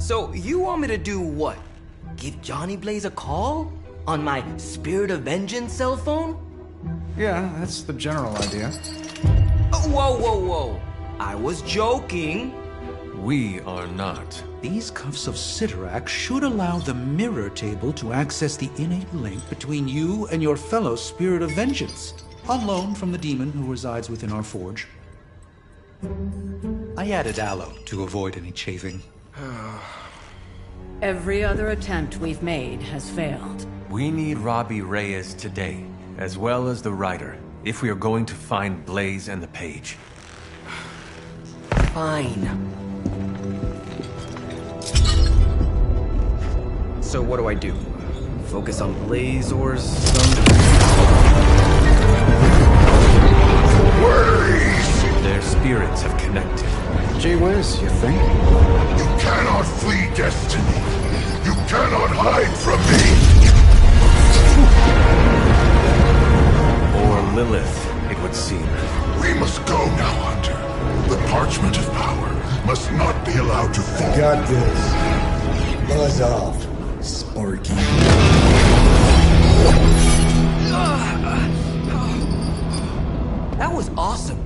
So you want me to do what? Give Johnny Blaze a call? On my Spirit of Vengeance cell phone? Yeah, that's the general idea. Whoa. I was joking. We are not. These cuffs of Cyttorak should allow the mirror table to access the innate link between you and your fellow Spirit of Vengeance, on loan from the demon who resides within our forge. I added aloe to avoid any chafing. Every other attempt we've made has failed. We need Robbie Reyes today, as well as the writer, if we are going to find Blaze and the page. Fine. So what do I do? Focus on Blaze or some... Blaze! Their spirits have connected. Gee whiz, you think? You cannot flee destiny. You cannot hide from me. Or Lilith, it would seem. We must go now, Hunter. The parchment of power must not be allowed to fall. Got this. Buzz off, Sparky. That was awesome.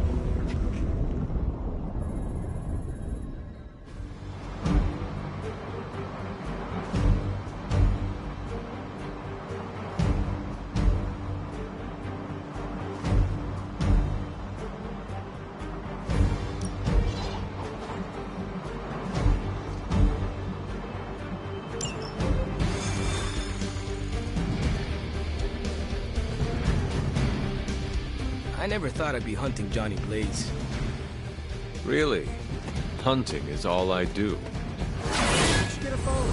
I never thought I'd be hunting Johnny Blaze. Really? Hunting is all I do. Get a phone.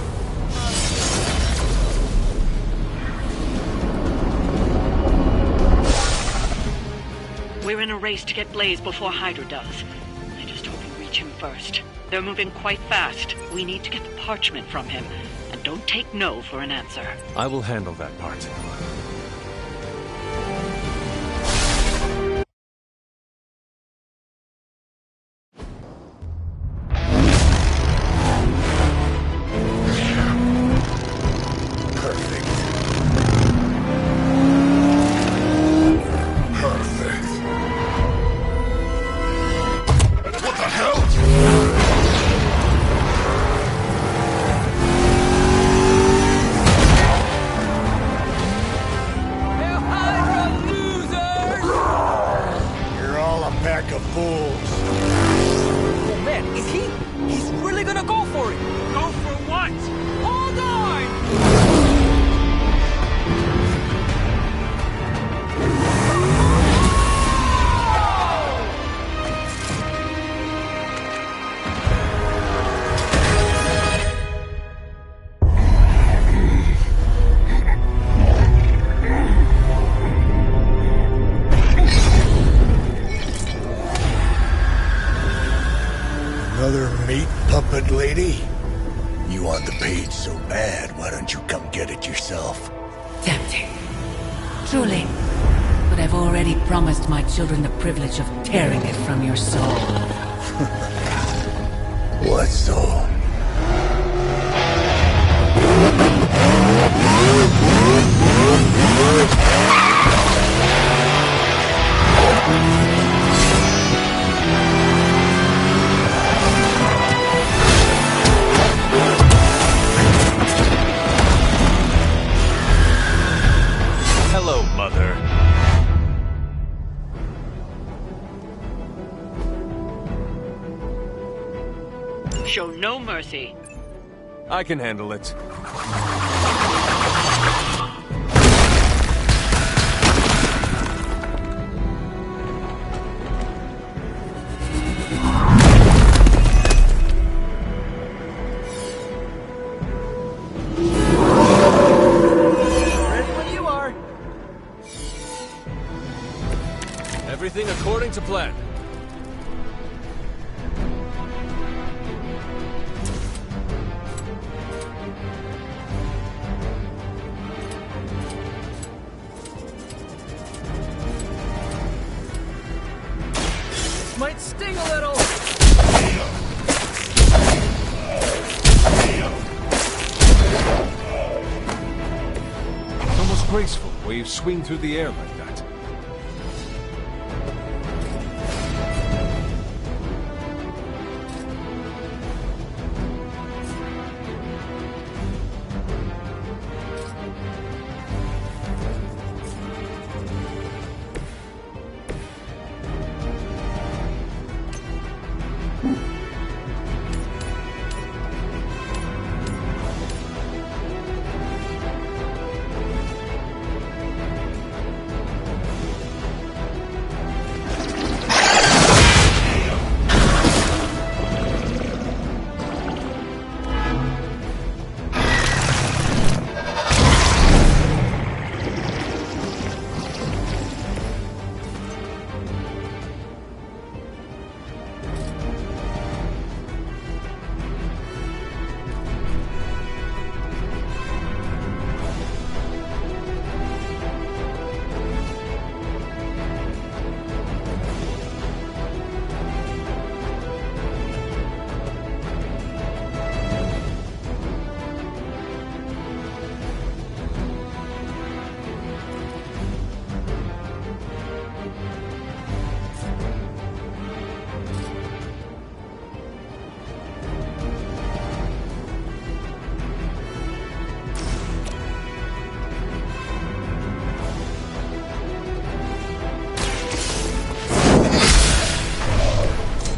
We're in a race to get Blaze before Hydra does. I just hope we reach him first. They're moving quite fast. We need to get the parchment from him. And don't take no for an answer. I will handle that part. Another meat puppet lady? You want the page so bad, why don't you come get it yourself? Tempting. Truly. But I've already promised my children the privilege of tearing it from your soul. What soul? Hello, Mother. Show no mercy. I can handle it. Ready when you are. Everything according to plan. Might sting a little. graceful the way you swing through the air like that.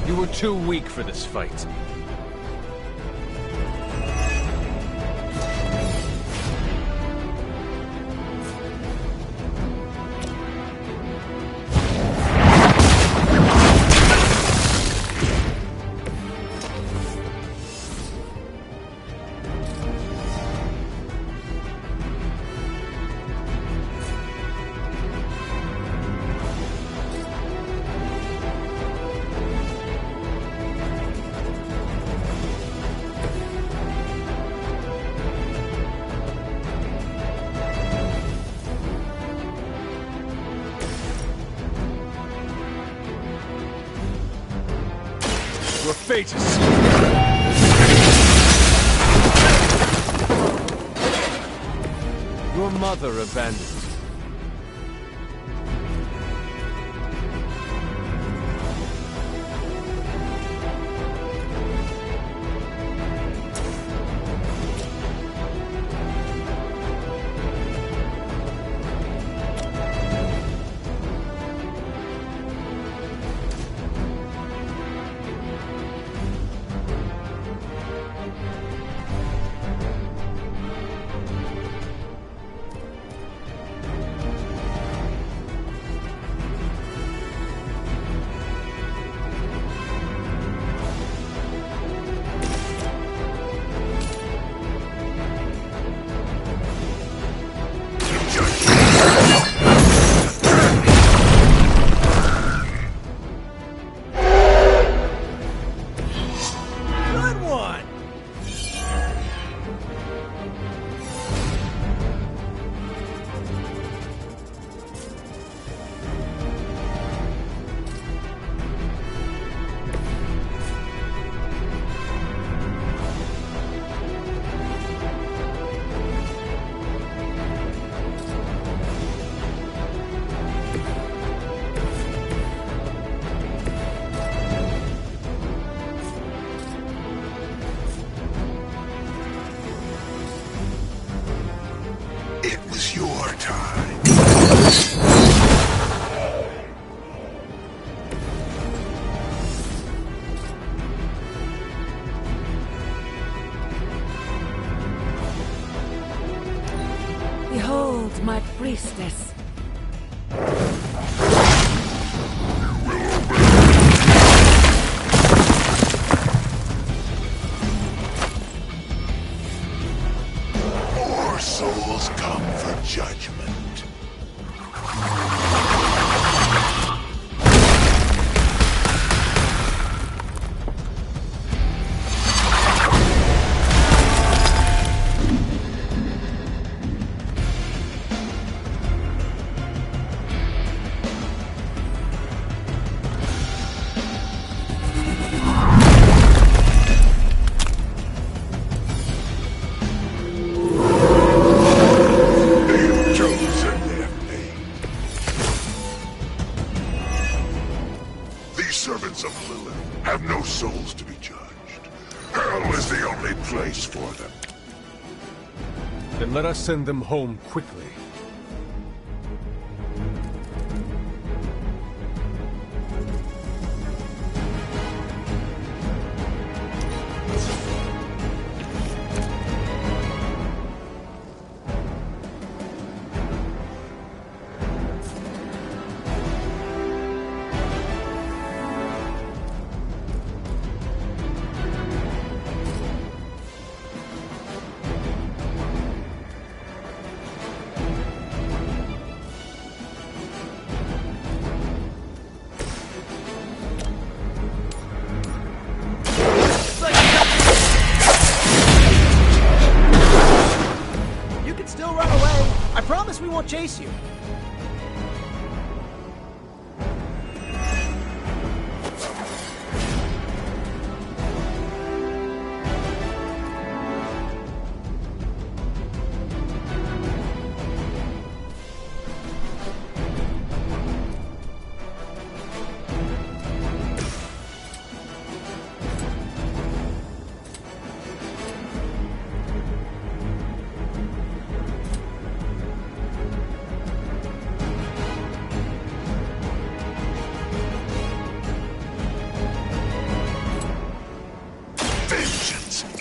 You were too weak for this fight. Your fate is sealed. Your mother abandoned you. It was your time. Behold my priestess. More souls come for judgment. These servants of Lilith have no souls to be judged. Hell is the only place for them. Then let us send them home quickly. Still run away. I promise we won't chase you.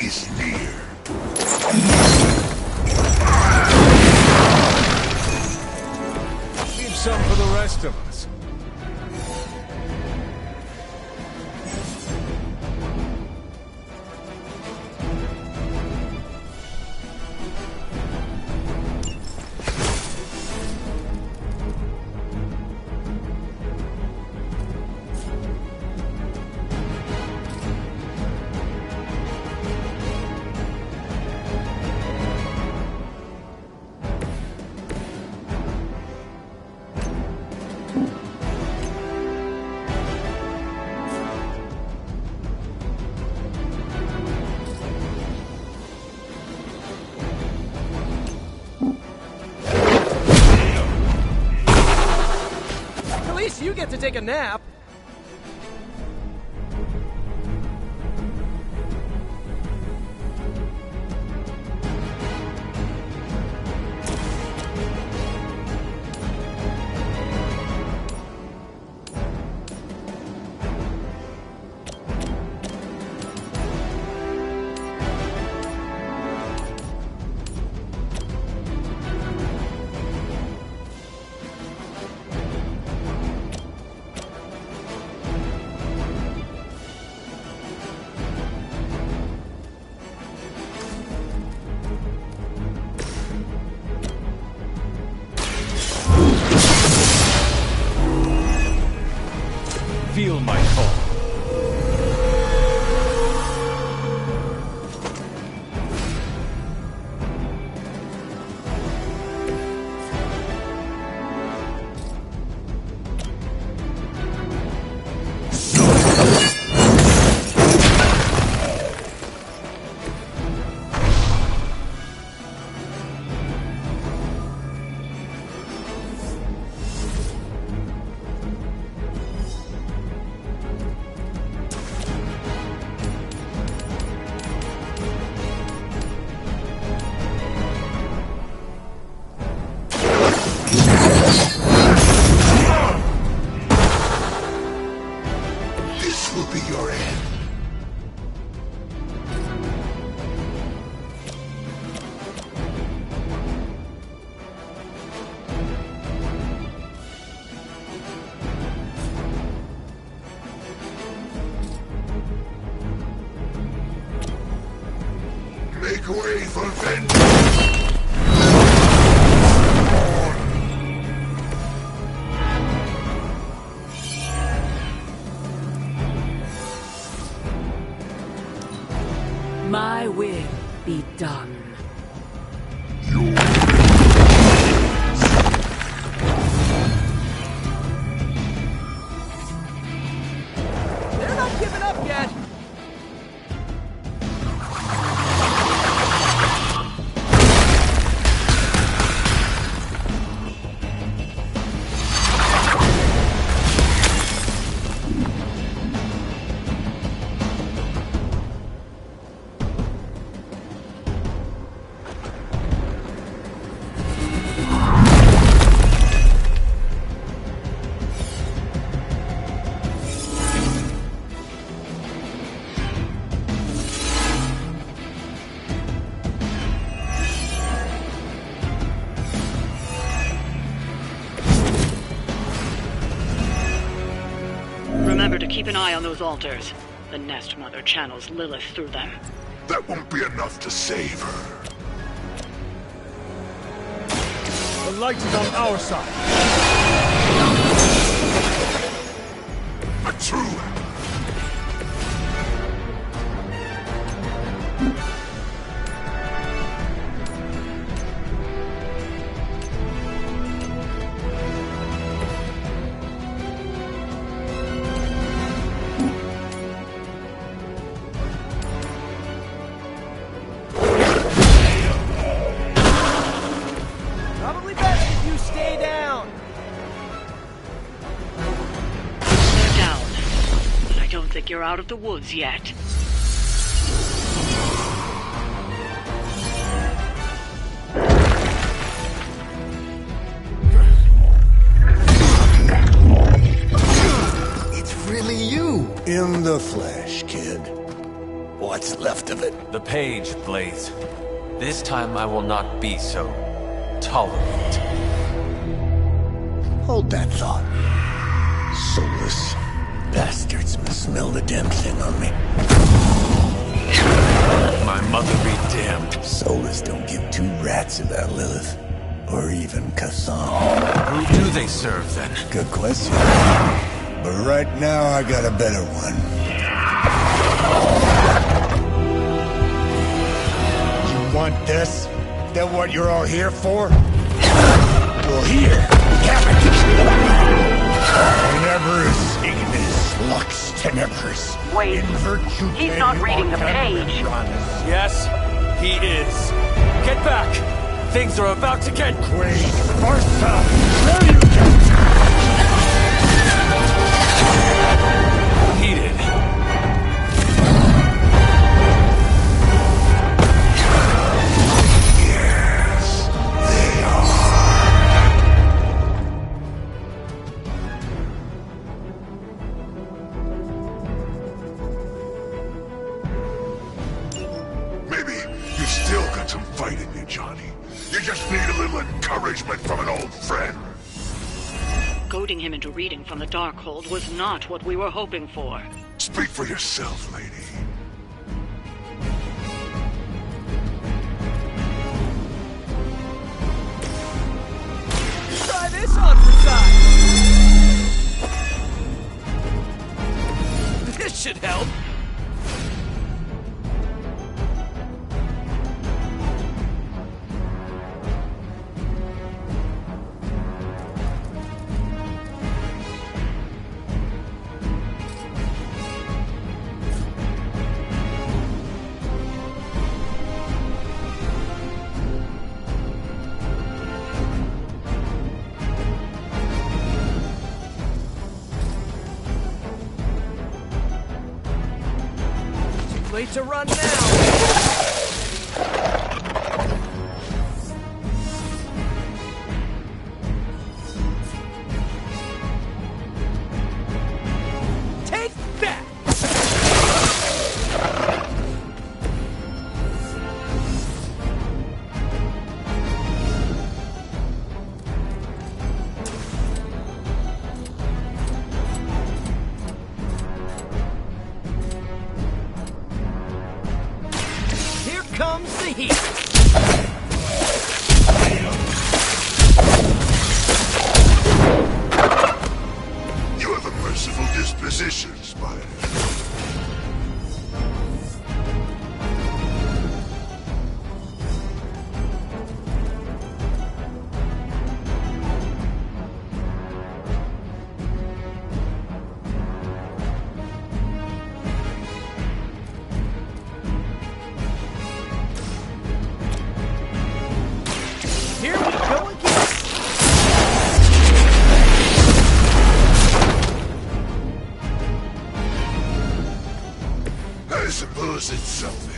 Is near. Leave some for the rest of us. You get to take a nap. Feel my call. This will be your end. Make way for vengeance! My will be done. They're not giving up yet. to keep an eye on those altars. The Nest Mother channels Lilith through them. That won't be enough to save her. The light is on our side. A true Probably best if you stay down. They're down. But I don't think you're out of the woods yet. It's really you! In the flesh, kid. What's left of it? The page, Blaze. This time I will not be so tolerant. Hold that thought. Soulless bastards must smell the damn thing on me. My mother be damned. Soulless don't give two rats about Lilith. Or even Kassan. Who do they serve, then? Good question. But right now, I got a better one. You want this? That what you're all here for? Well, here, have it! Tenebris, Ignis, Lux Tenebris. Wait, In virtue he's not reading the page. Yes, he is. Get back! Things are about to get Quaid, Barca, there you go! heated. yes, they are. Maybe you still got some fight in you, Johnny. You just need a little encouragement from an old friend. Goading him into reading from the Darkhold was not what we were hoping for. Speak for yourself, lady. Try this on for size. This should help. Late to run now. Take that! Here comes the heat. You have a merciful disposition, Spider. Here we go again. I suppose it's something.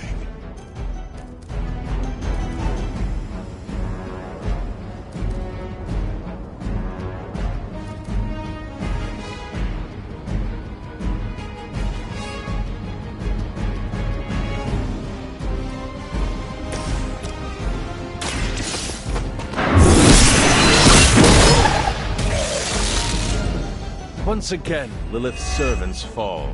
Once again, Lilith's servants fall.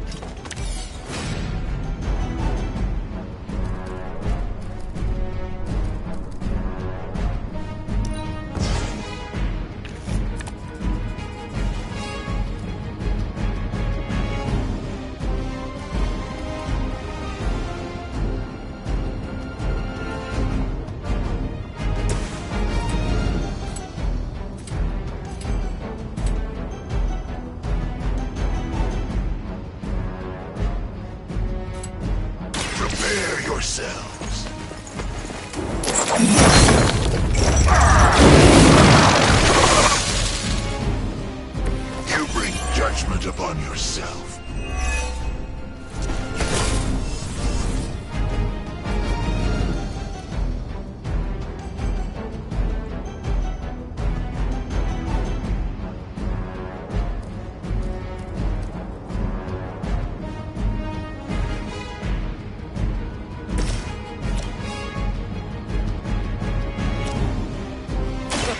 Prepare yourselves. You bring judgment upon yourself.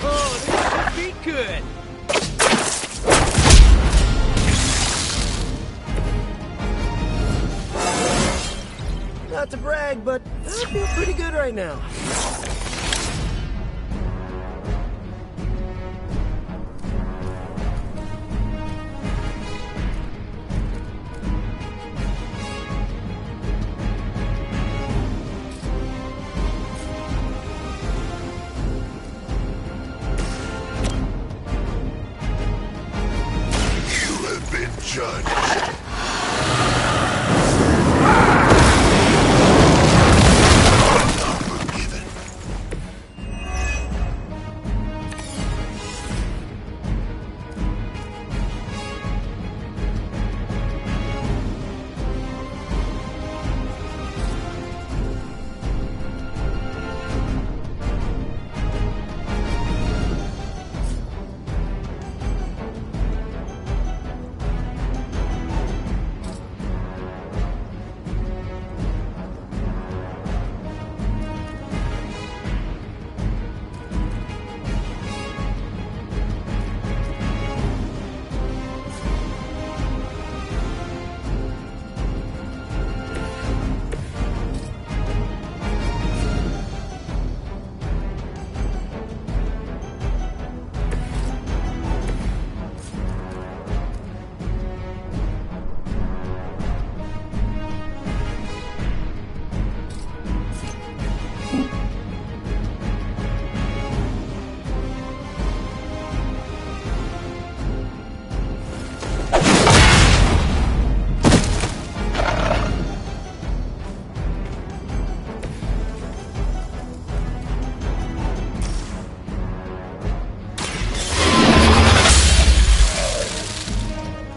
Oh, this should be good. Not to brag, but I feel pretty good right now. You have been judged. Not forgiven.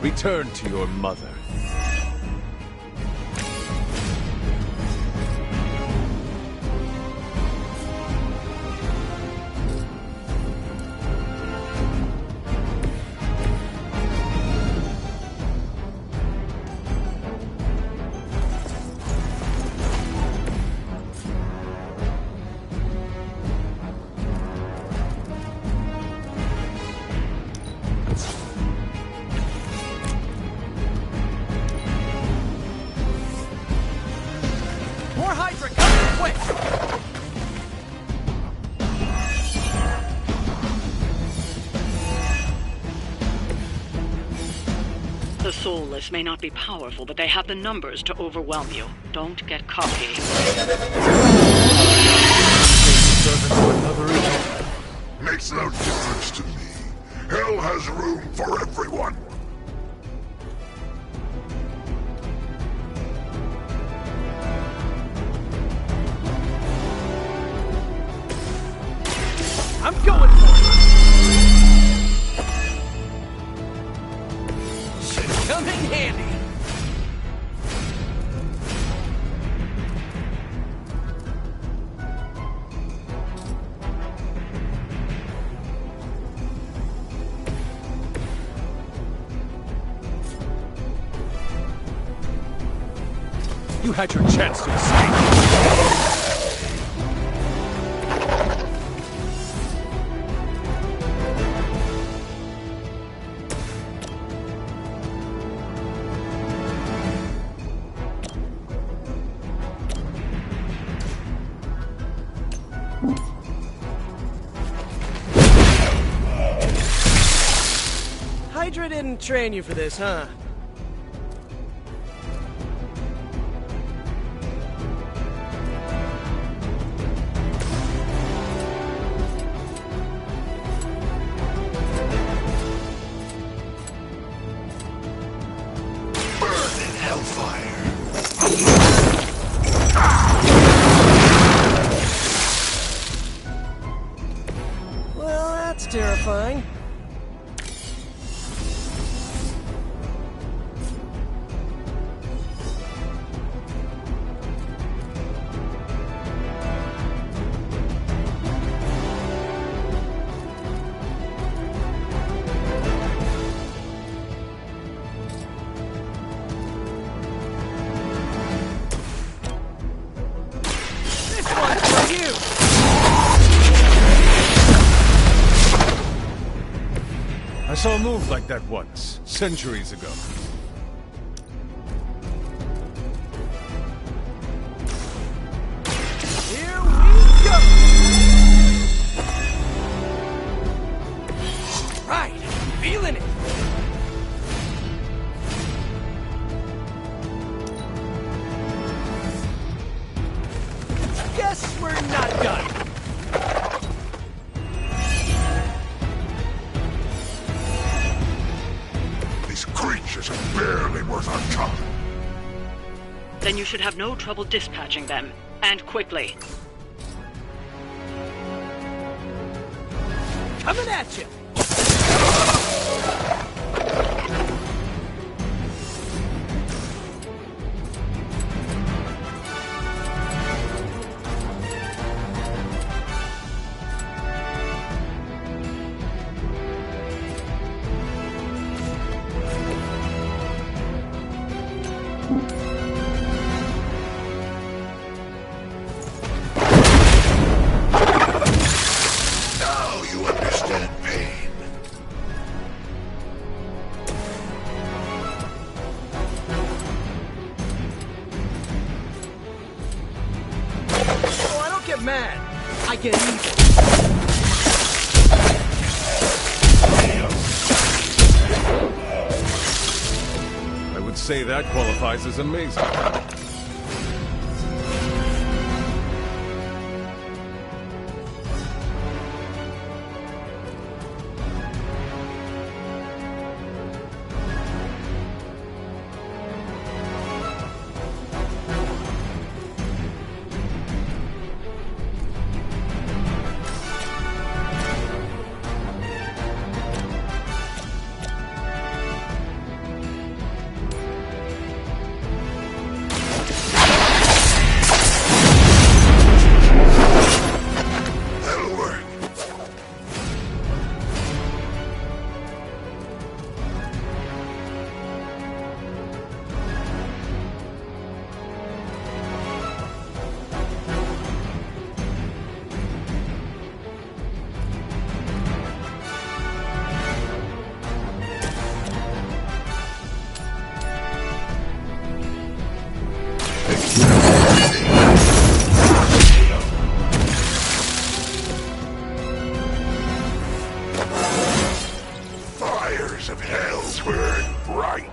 Return to your mother. More Hydra coming quick! The Soulless may not be powerful, but they have the numbers to overwhelm you. Don't get cocky. Makes no difference to me. Hell has room for everyone. I'm going for it! Should come in handy. You had your chance to escape. didn't train you for this, huh? Burn in hellfire. Well, that's terrifying. This one's for you! I saw a move like that once, centuries ago. Here we go! Right, feeling it. Guess we're not done. These creatures are barely worth our time. Then you should have no trouble dispatching them. And quickly. Coming at you. Now you understand pain. Oh, I don't get mad. I get evil. I would say that qualifies as amazing. That'll work. Fires of hell burn bright.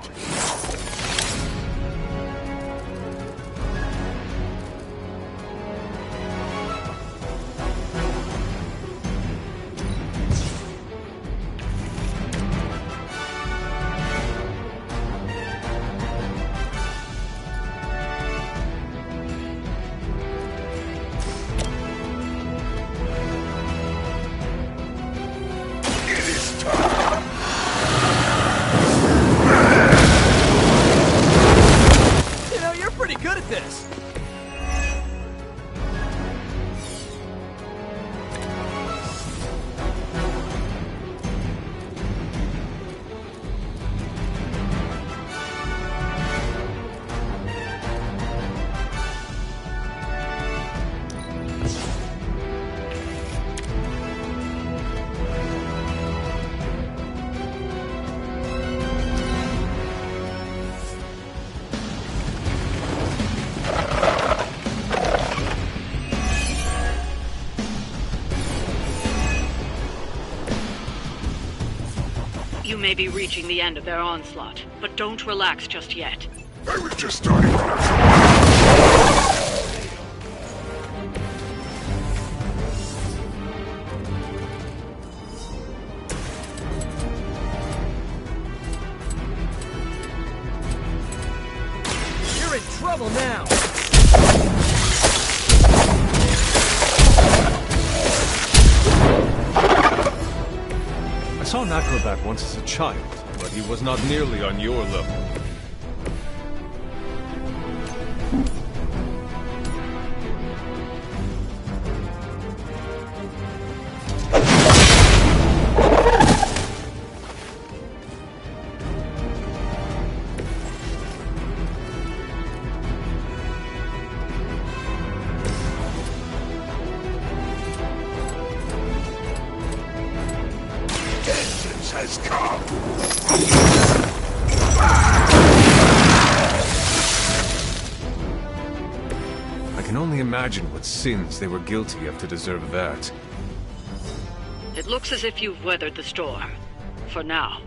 two may be reaching the end of their onslaught, but don't relax just yet. I was just starting to... You're in trouble now! I saw an acrobat once as a child, but he was not nearly on your level. has come. I can only imagine what sins they were guilty of to deserve that. It looks as if you've weathered the storm. For now.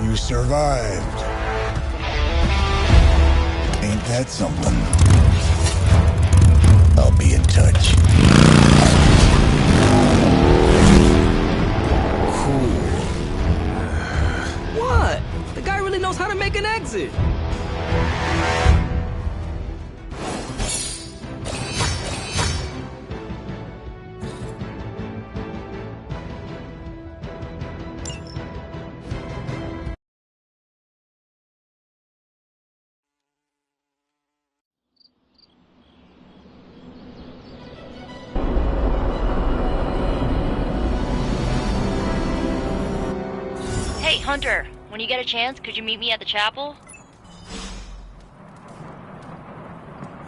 You survived. Ain't that something? I'll be in touch. What? The guy really knows how to make an exit. Hey, Hunter, when you get a chance, could you meet me at the chapel?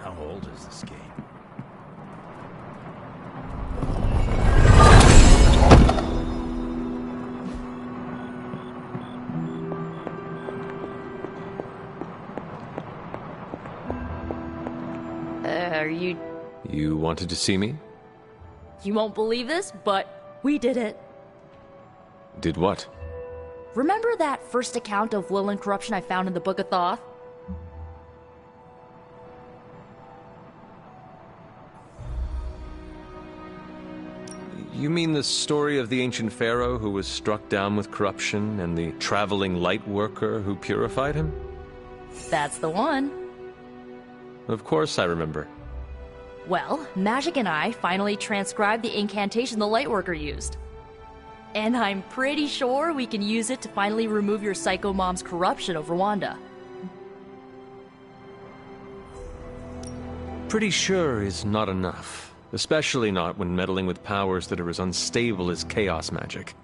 How old is this game? Are you... You wanted to see me? You won't believe this, but we did it. Did what? Remember that first account of Lilin corruption I found in the Book of Thoth? You mean the story of the ancient pharaoh who was struck down with corruption and the traveling light worker who purified him? That's the one. Of course I remember. Well, Magic and I finally transcribed the incantation the Lightworker used. And I'm pretty sure we can use it to finally remove your psycho mom's corruption of Rwanda. Pretty sure is not enough. Especially not when meddling with powers that are as unstable as chaos magic.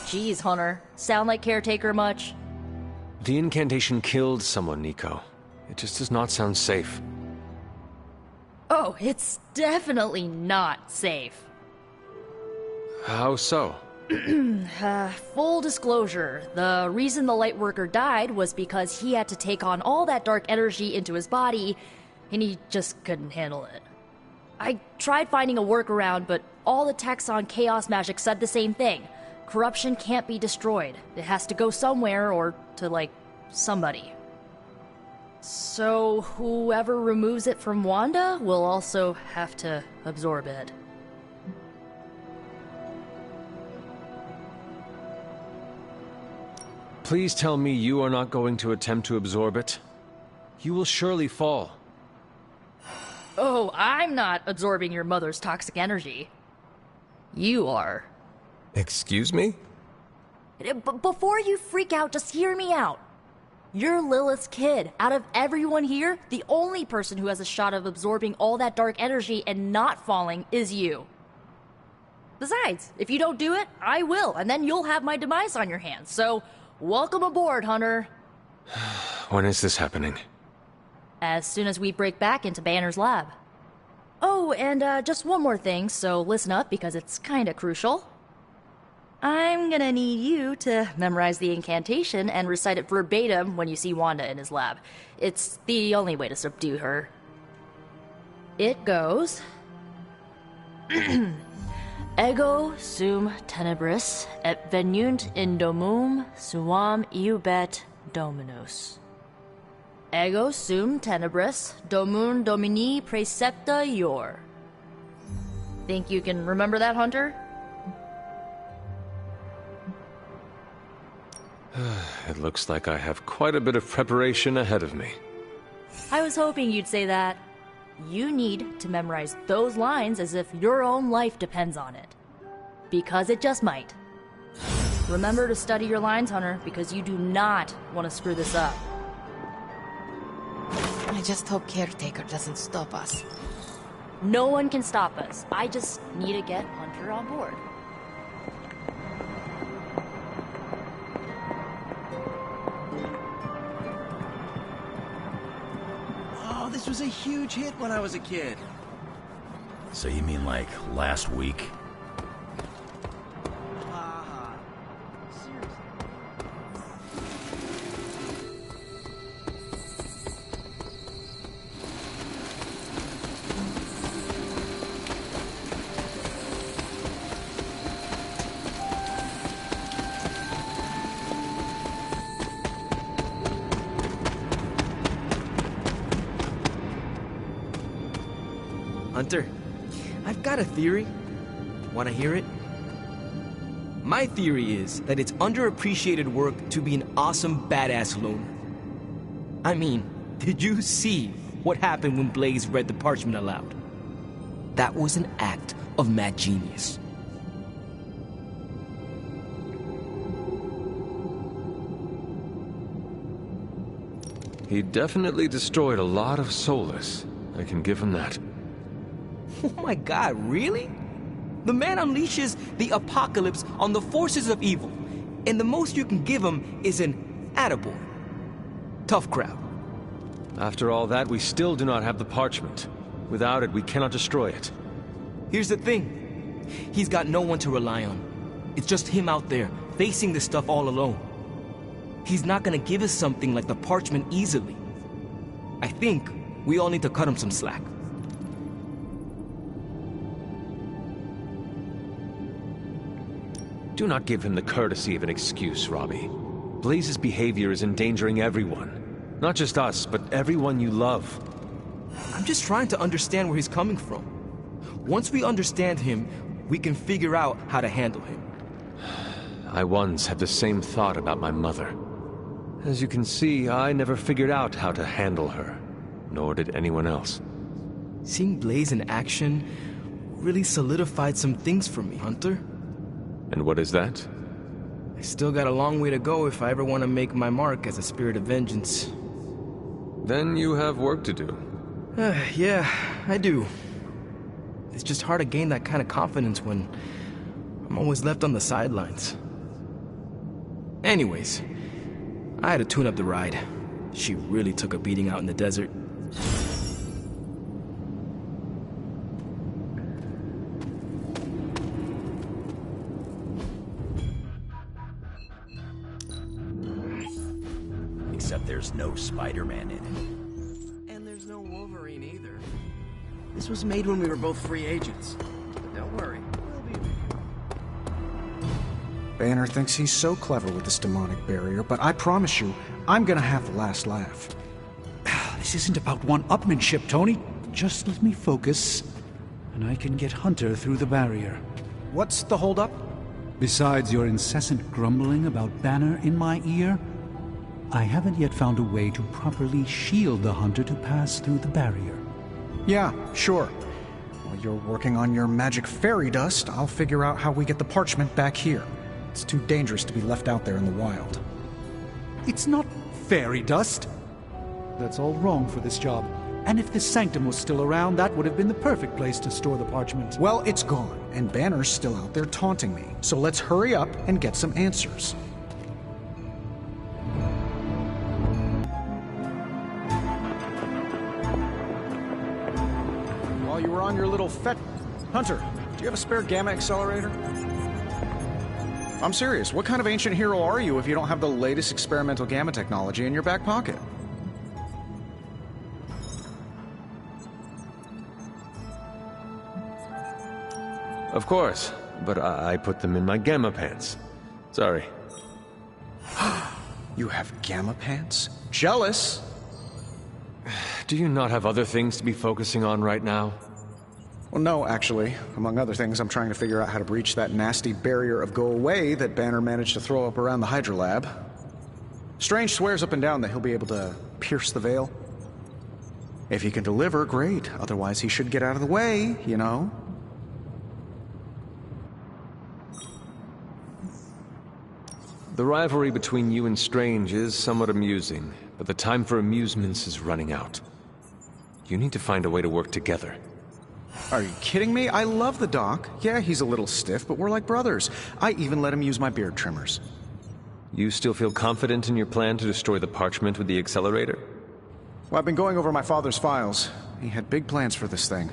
Geez, Hunter. Sound like Caretaker much? The incantation killed someone, Nico. It just does not sound safe. Oh, it's definitely not safe. How so? Full disclosure, the reason the Lightworker died was because he had to take on all that dark energy into his body, and he just couldn't handle it. I tried finding a workaround, but all the texts on chaos magic said the same thing. Corruption can't be destroyed. It has to go somewhere, or to, like, somebody. So whoever removes it from Wanda will also have to absorb it. Please tell me you are not going to attempt to absorb it. You will surely fall. Oh, I'm not absorbing your mother's toxic energy. You are. Excuse me? Before you freak out, just hear me out. You're Lilith's kid. Out of everyone here, the only person who has a shot of absorbing all that dark energy and not falling is you. Besides, if you don't do it, I will, and then you'll have my demise on your hands. So, welcome aboard, Hunter. When is this happening? As soon as we break back into Banner's lab. Oh, and just one more thing, so listen up because it's kinda crucial. I'm gonna need you to memorize the incantation and recite it verbatim when you see Wanda in his lab. It's the only way to subdue her. It goes... Ego sum tenebris et venunt in domum suam iubet dominus. Ego sum tenebris domum domini precepta ior. Think you can remember that, Hunter? It looks like I have quite a bit of preparation ahead of me. I was hoping you'd say that. You need to memorize those lines as if your own life depends on it. Because it just might. Remember to study your lines, Hunter, because you do not want to screw this up. I just hope Caretaker doesn't stop us. No one can stop us. I just need to get Hunter on board. Oh, this was a huge hit when I was a kid. So you mean like last week? Hunter, I've got a theory. Want to hear it? My theory is that it's underappreciated work to be an awesome badass loner. I mean, did you see what happened when Blaze read the parchment aloud? That was an act of mad genius. He definitely destroyed a lot of Solus. I can give him that. Oh my god, really? The man unleashes the apocalypse on the forces of evil, and the most you can give him is an attaboy. Tough crowd. After all that, we still do not have the parchment. Without it, we cannot destroy it. Here's the thing. He's got no one to rely on. It's just him out there, facing this stuff all alone. He's not gonna give us something like the parchment easily. I think we all need to cut him some slack. Do not give him the courtesy of an excuse, Robbie. Blaze's behavior is endangering everyone. Not just us, but everyone you love. I'm just trying to understand where he's coming from. Once we understand him, we can figure out how to handle him. I once had the same thought about my mother. As you can see, I never figured out how to handle her. Nor did anyone else. Seeing Blaze in action really solidified some things for me, Hunter. And what is that? I still got a long way to go if I ever want to make my mark as a spirit of vengeance. Then you have work to do. Yeah, I do. It's just hard to gain that kind of confidence when I'm always left on the sidelines. Anyways, I had to tune up the ride. She really took a beating out in the desert. Except there's no Spider-Man in it. And there's no Wolverine either. This was made when we were both free agents. But don't worry, we'll be... Banner thinks he's so clever with this demonic barrier, but I promise you, I'm gonna have the last laugh. This isn't about one-upmanship, Tony. Just let me focus, and I can get Hunter through the barrier. What's the holdup? Besides your incessant grumbling about Banner in my ear, I haven't yet found a way to properly shield the Hunter to pass through the barrier. Yeah, sure. While you're working on your magic fairy dust, I'll figure out how we get the parchment back here. It's too dangerous to be left out there in the wild. It's not fairy dust. That's all wrong for this job. And if the Sanctum was still around, that would have been the perfect place to store the parchment. Well, it's gone, and Banner's still out there taunting me. So let's hurry up and get some answers. While you were on your little Hunter, do you have a spare gamma accelerator? I'm serious. What kind of ancient hero are you if you don't have the latest experimental gamma technology in your back pocket? Of course, but I put them in my gamma pants. Sorry. You have gamma pants? Jealous? Do you not have other things to be focusing on right now? Well, no, actually. Among other things, I'm trying to figure out how to breach that nasty barrier of go away that Banner managed to throw up around the Hydra lab. Strange swears up and down that he'll be able to pierce the veil. If he can deliver, great. Otherwise, he should get out of the way, you know? The rivalry between you and Strange is somewhat amusing, but the time for amusements is running out. You need to find a way to work together. Are you kidding me? I love the Doc. Yeah, he's a little stiff, but we're like brothers. I even let him use my beard trimmers. You still feel confident in your plan to destroy the parchment with the accelerator? Well, I've been going over my father's files. He had big plans for this thing.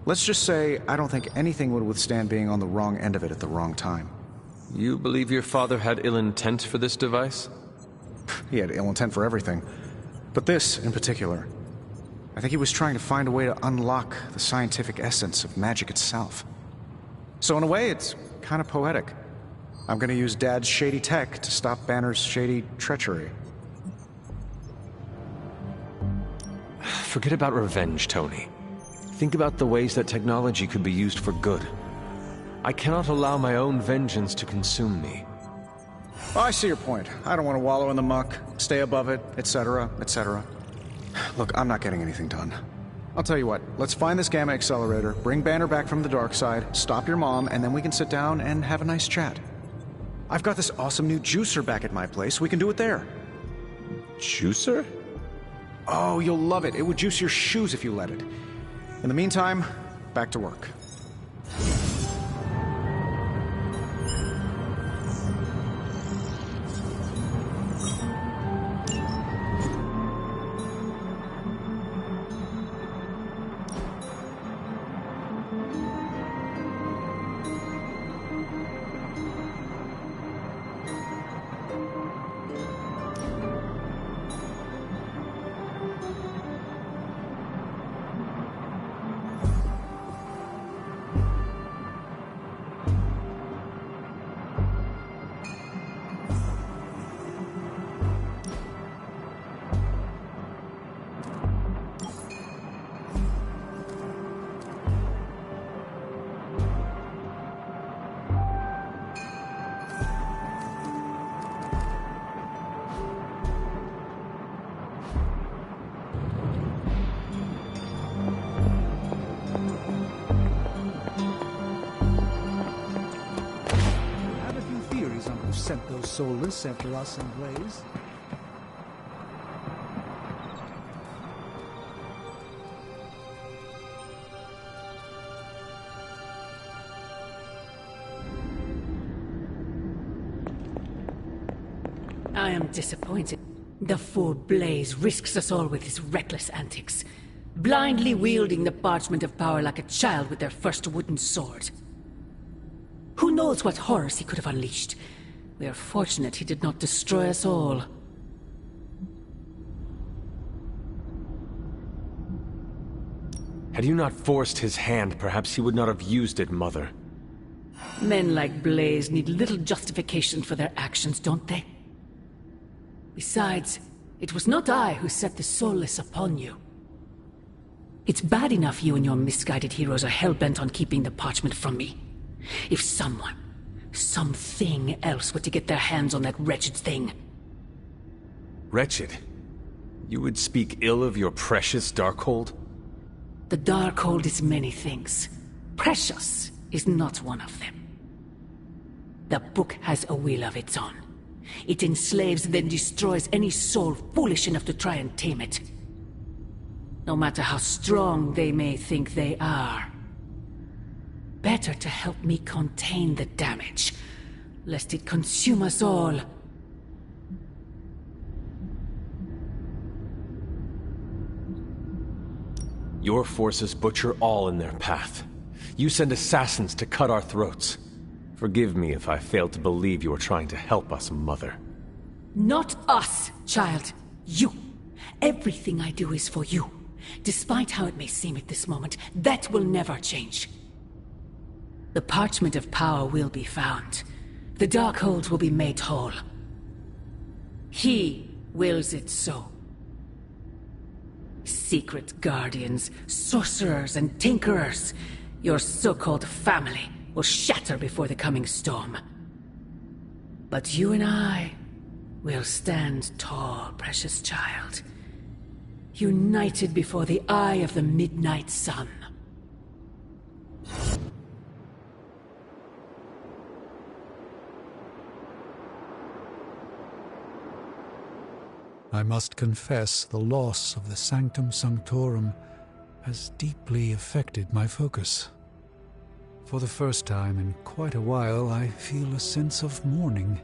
Let's just say I don't think anything would withstand being on the wrong end of it at the wrong time. You believe your father had ill intent for this device? He had ill intent for everything. But this, in particular. I think he was trying to find a way to unlock the scientific essence of magic itself. So in a way, it's kind of poetic. I'm gonna use Dad's shady tech to stop Banner's shady treachery. Forget about revenge, Tony. Think about the ways that technology could be used for good. I cannot allow my own vengeance to consume me. Well, I see your point. I don't want to wallow in the muck, stay above it, etc., etc. Look, I'm not getting anything done. I'll tell you what, let's find this gamma accelerator, bring Banner back from the dark side, stop your mom, and then we can sit down and have a nice chat. I've got this awesome new juicer back at my place. We can do it there. Juicer? Oh, you'll love it. It would juice your shoes if you let it. In the meantime, back to work. Sent those soulless after us and Blaze. I am disappointed. The fool Blaze risks us all with his reckless antics, blindly wielding the parchment of power like a child with their first wooden sword. Who knows what horrors he could have unleashed? We are fortunate he did not destroy us all. Had you not forced his hand, perhaps he would not have used it, Mother. Men like Blaze need little justification for their actions, don't they? Besides, it was not I who set the soulless upon you. It's bad enough you and your misguided heroes are hell-bent on keeping the parchment from me. If someone, something else were to get their hands on that wretched thing. Wretched? You would speak ill of your precious Darkhold? The Darkhold is many things. Precious is not one of them. The book has a will of its own. It enslaves, then destroys any soul foolish enough to try and tame it. No matter how strong they may think they are. Better to help me contain the damage, lest it consume us all. Your forces butcher all in their path. You send assassins to cut our throats. Forgive me if I failed to believe you were trying to help us, Mother. Not us, child. You. Everything I do is for you. Despite how it may seem at this moment, that will never change. The parchment of power will be found. The Darkhold will be made whole. He wills it so. Secret guardians, sorcerers, and tinkerers, your so-called family will shatter before the coming storm. But you and I will stand tall, precious child. United before the eye of the midnight sun. I must confess the loss of the Sanctum Sanctorum has deeply affected my focus. For the first time in quite a while, I feel a sense of mourning.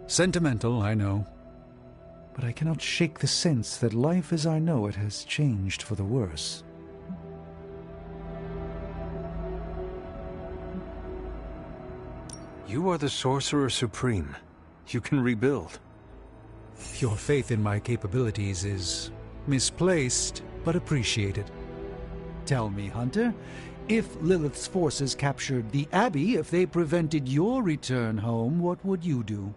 Sentimental, I know, but I cannot shake the sense that life as I know it has changed for the worse. You are the Sorcerer Supreme. You can rebuild. Your faith in my capabilities is misplaced, but appreciated. Tell me, Hunter, if Lilith's forces captured the Abbey, if they prevented your return home, what would you do?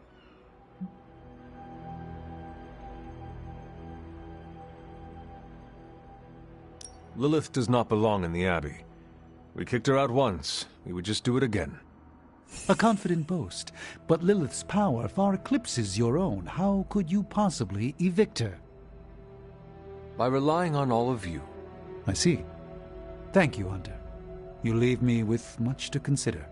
Lilith does not belong in the Abbey. We kicked her out once. We would just do it again. A confident boast, but Lilith's power far eclipses your own. How could you possibly evict her? By relying on all of you. I see. Thank you, Hunter. You leave me with much to consider.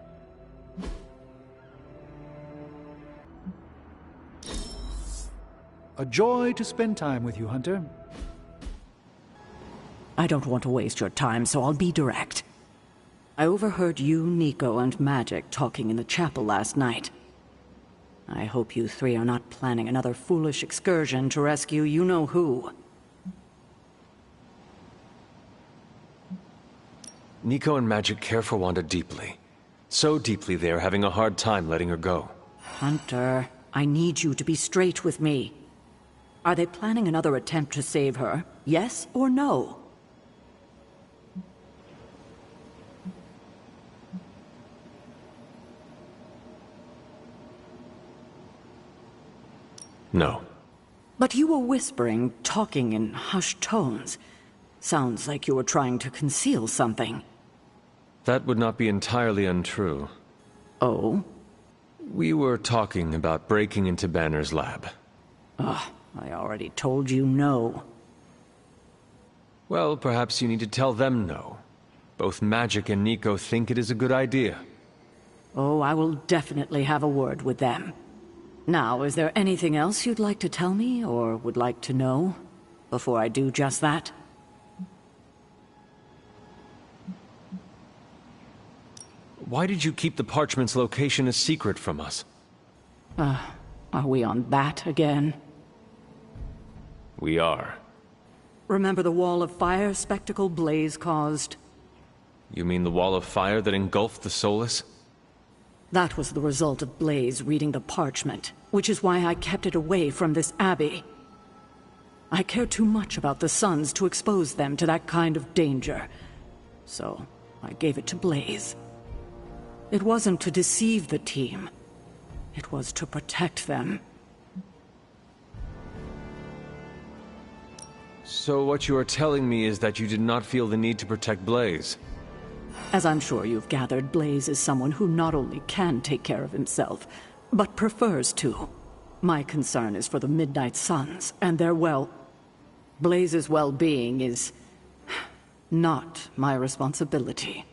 A joy to spend time with you, Hunter. I don't want to waste your time, so I'll be direct. I overheard you, Nico, and Magic talking in the chapel last night. I hope you three are not planning another foolish excursion to rescue you-know-who. Nico and Magic care for Wanda deeply. So deeply they are having a hard time letting her go. Hunter, I need you to be straight with me. Are they planning another attempt to save her? Yes or no? No. But you were whispering, talking in hushed tones. Sounds like you were trying to conceal something. That would not be entirely untrue. Oh? We were talking about breaking into Banner's lab. Ugh, I already told you no. Well, perhaps you need to tell them no. Both Magic and Nico think it is a good idea. Oh, I will definitely have a word with them. Now, is there anything else you'd like to tell me, or would like to know, before I do just that? Why did you keep the parchment's location a secret from us? Are we on that again? We are. Remember the wall of fire spectacle Blaze caused? You mean the wall of fire that engulfed the Solus? That was the result of Blaze reading the parchment, which is why I kept it away from this abbey. I care too much about the Sons to expose them to that kind of danger, so I gave it to Blaze. It wasn't to deceive the team. It was to protect them. So what you are telling me is that you did not feel the need to protect Blaze? As I'm sure you've gathered, Blaze is someone who not only can take care of himself, but prefers to. My concern is for the Midnight Suns, and their Blaze's well-being is not my responsibility.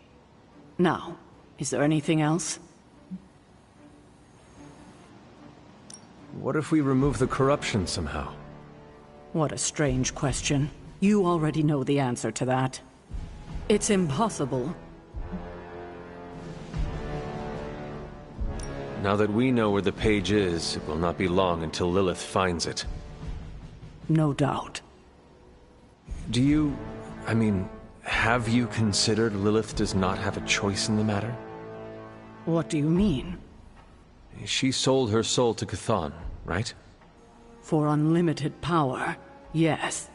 Now, is there anything else? What if we remove the corruption somehow? What a strange question. You already know the answer to that. It's impossible. Now that we know where the page is, it will not be long until Lilith finds it. No doubt. Have you considered Lilith does not have a choice in the matter? What do you mean? She sold her soul to Cthon, right? For unlimited power, yes.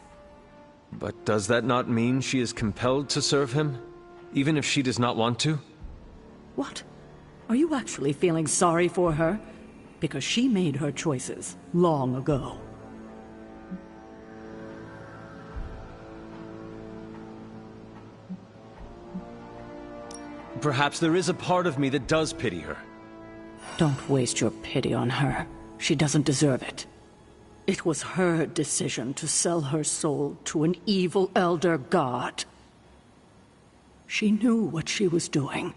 But does that not mean she is compelled to serve him, even if she does not want to? What? Are you actually feeling sorry for her? Because she made her choices long ago. Perhaps there is a part of me that does pity her. Don't waste your pity on her. She doesn't deserve it. It was her decision to sell her soul to an evil elder god. She knew what she was doing.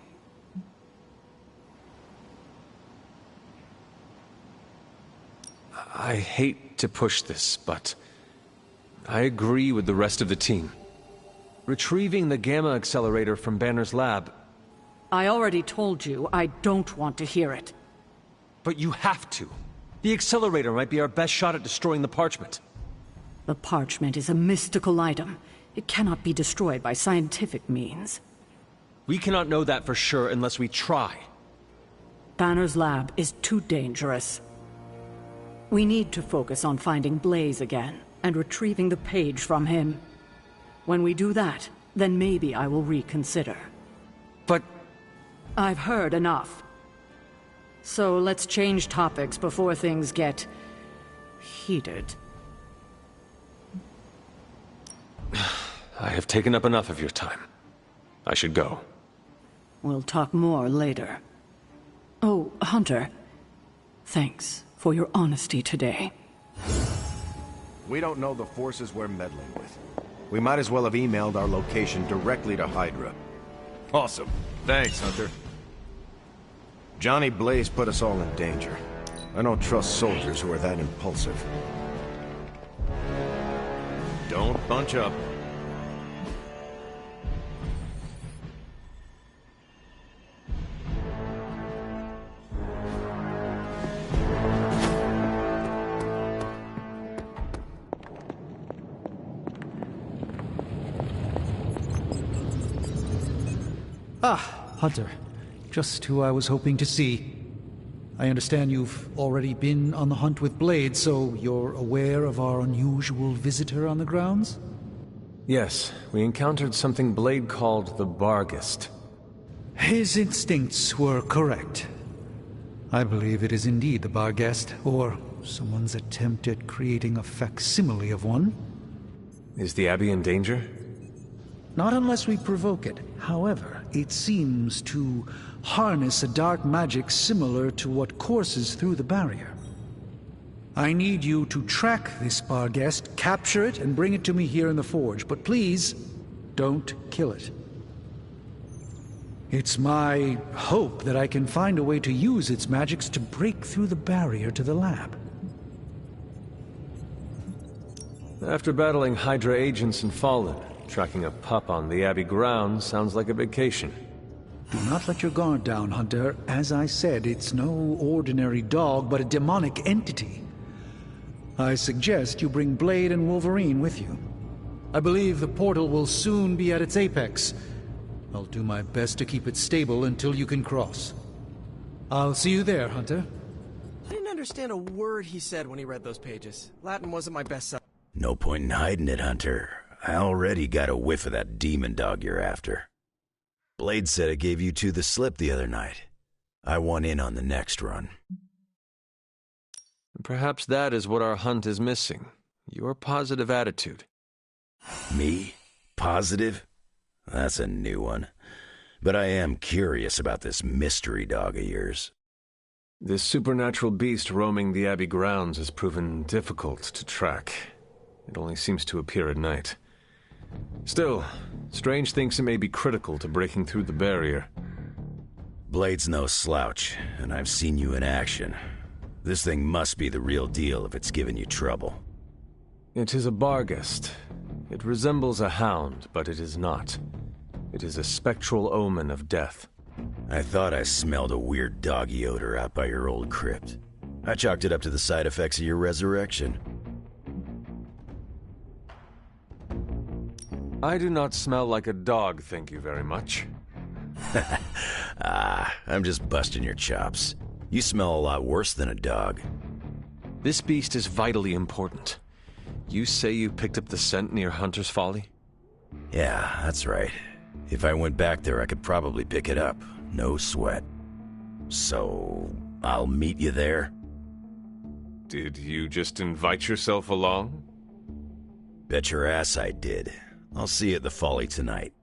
I hate to push this, but I agree with the rest of the team. Retrieving the Gamma Accelerator from Banner's lab... I already told you I don't want to hear it. But you have to. The accelerator might be our best shot at destroying the parchment. The parchment is a mystical item. It cannot be destroyed by scientific means. We cannot know that for sure unless we try. Banner's lab is too dangerous. We need to focus on finding Blaze again, and retrieving the page from him. When we do that, then maybe I will reconsider. But... I've heard enough. So let's change topics before things get... heated. I have taken up enough of your time. I should go. We'll talk more later. Oh, Hunter. Thanks for your honesty today. We don't know the forces we're meddling with. We might as well have emailed our location directly to Hydra. Awesome. Thanks, Hunter. Johnny Blaze put us all in danger. I don't trust soldiers who are that impulsive. Don't bunch up. Ah, Hunter. Just who I was hoping to see. I understand you've already been on the hunt with Blade, so you're aware of our unusual visitor on the grounds? Yes, we encountered something Blade called the Barghest. His instincts were correct. I believe it is indeed the Barghest, or someone's attempt at creating a facsimile of one. Is the Abbey in danger? Not unless we provoke it. However, it seems to harness a dark magic similar to what courses through the barrier. I need you to track this Barghest, capture it, and bring it to me here in the forge. But please, don't kill it. It's my hope that I can find a way to use its magics to break through the barrier to the lab. After battling Hydra agents and Fallen, tracking a pup on the Abbey grounds sounds like a vacation. Do not let your guard down, Hunter. As I said, it's no ordinary dog, but a demonic entity. I suggest you bring Blade and Wolverine with you. I believe the portal will soon be at its apex. I'll do my best to keep it stable until you can cross. I'll see you there, Hunter. I didn't understand a word he said when he read those pages. Latin wasn't my best subject. No point in hiding it, Hunter. I already got a whiff of that demon dog you're after. Blade said it gave you two the slip the other night. I want in on the next run. Perhaps that is what our hunt is missing. Your positive attitude. Me? Positive? That's a new one. But I am curious about this mystery dog of yours. This supernatural beast roaming the Abbey grounds has proven difficult to track. It only seems to appear at night. Still, Strange thinks it may be critical to breaking through the barrier. Blade's no slouch, and I've seen you in action. This thing must be the real deal if it's giving you trouble. It is a Barghest. It resembles a hound, but it is not. It is a spectral omen of death. I thought I smelled a weird doggy odor out by your old crypt. I chalked it up to the side effects of your resurrection. I do not smell like a dog, thank you very much. I'm just busting your chops. You smell a lot worse than a dog. This beast is vitally important. You say you picked up the scent near Hunter's Folly? Yeah, that's right. If I went back there, I could probably pick it up. No sweat. So, I'll meet you there? Did you just invite yourself along? Bet your ass I did. I'll see you at the Folly tonight.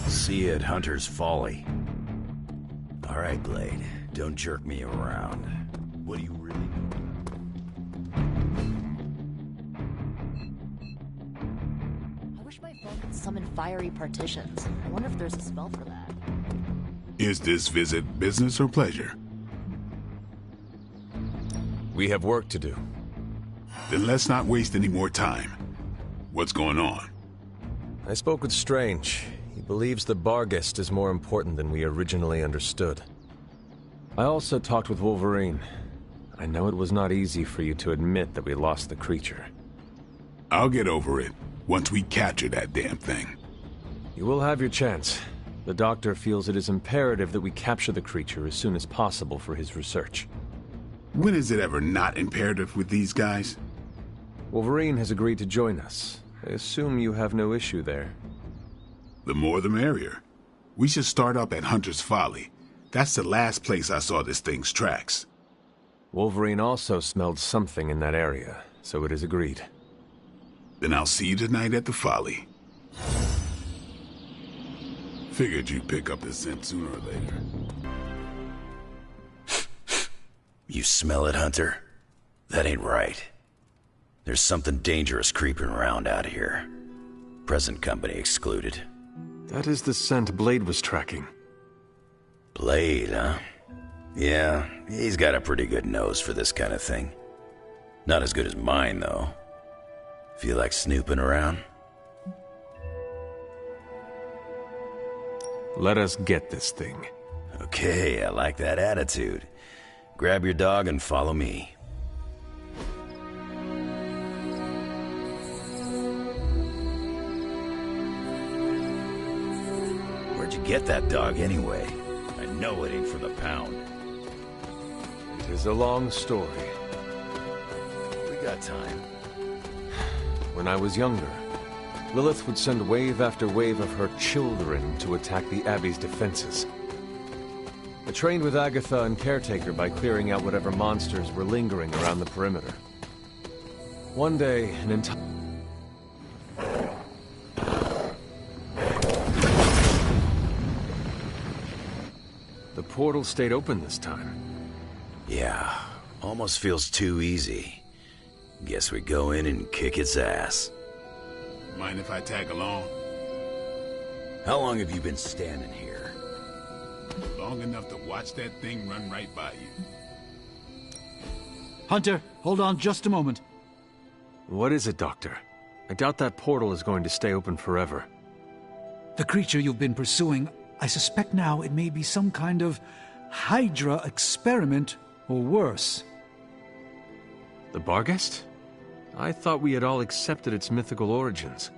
See you at Hunter's Folly. All right, Blade. Don't jerk me around. What do you really know? I wish my phone could summon fiery partitions. I wonder if there's a spell for that. Is this visit business or pleasure? We have work to do. Then let's not waste any more time. What's going on? I spoke with Strange. He believes the Barghest is more important than we originally understood. I also talked with Wolverine. I know it was not easy for you to admit that we lost the creature. I'll get over it once we capture that damn thing. You will have your chance. The Doctor feels it is imperative that we capture the creature as soon as possible for his research. When is it ever not imperative with these guys? Wolverine has agreed to join us. I assume you have no issue there. The more the merrier. We should start up at Hunter's Folly. That's the last place I saw this thing's tracks. Wolverine also smelled something in that area, so it is agreed. Then I'll see you tonight at the Folly. Figured you'd pick up the scent sooner or later. You smell it, Hunter? That ain't right. There's something dangerous creeping around out here. Present company excluded. That is the scent Blade was tracking. Blade, huh? Yeah, he's got a pretty good nose for this kind of thing. Not as good as mine, though. Feel like snooping around? Let us get this thing. Okay, I like that attitude. Grab your dog and follow me. Where'd you get that dog anyway? I know it ain't for the pound. It is a long story. We got time. When I was younger, Lilith would send wave after wave of her children to attack the Abbey's defenses. I trained with Agatha and Caretaker by clearing out whatever monsters were lingering around the perimeter. One day, an entire... The portal stayed open this time. Yeah, almost feels too easy. Guess we go in and kick its ass. Mind if I tag along? How long have you been standing here? Long enough to watch that thing run right by you. Hunter, hold on just a moment. What is it, Doctor? I doubt that portal is going to stay open forever. The creature you've been pursuing, I suspect now it may be some kind of Hydra experiment, or worse. The Barghest? I thought we had all accepted its mythical origins.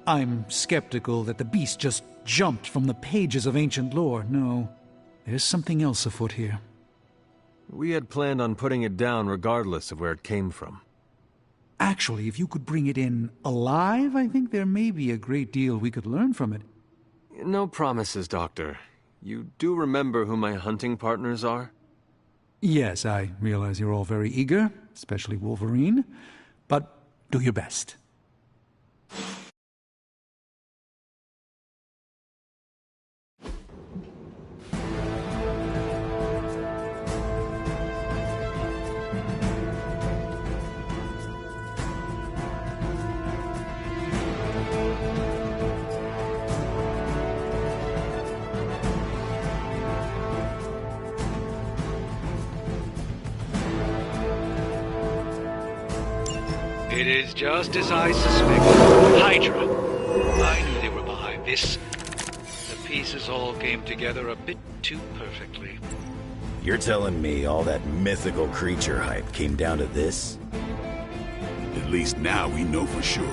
I'm skeptical that the beast just jumped from the pages of ancient lore. No, there's something else afoot here. We had planned on putting it down regardless of where it came from. Actually, if you could bring it in alive, I think there may be a great deal we could learn from it. No promises, Doctor. You do remember who my hunting partners are? Yes, I realize you're all very eager, especially Wolverine, but do your best. It is just as I suspected. Hydra. I knew they were behind this. The pieces all came together a bit too perfectly. You're telling me all that mythical creature hype came down to this? At least now we know for sure.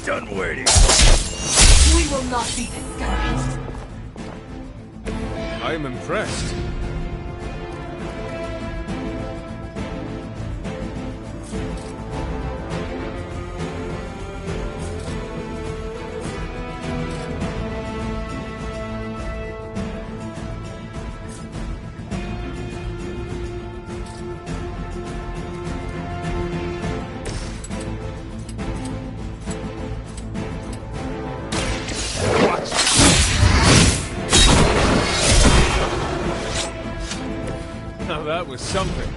done waiting. We will not be discouraged. I am impressed. Now that was something.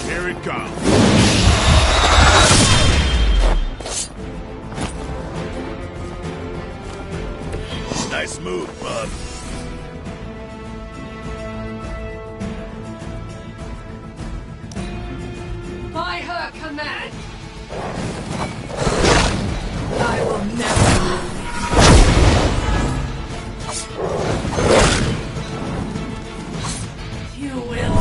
Here it comes. Nice move, bub. By her command, I will never lose. You will.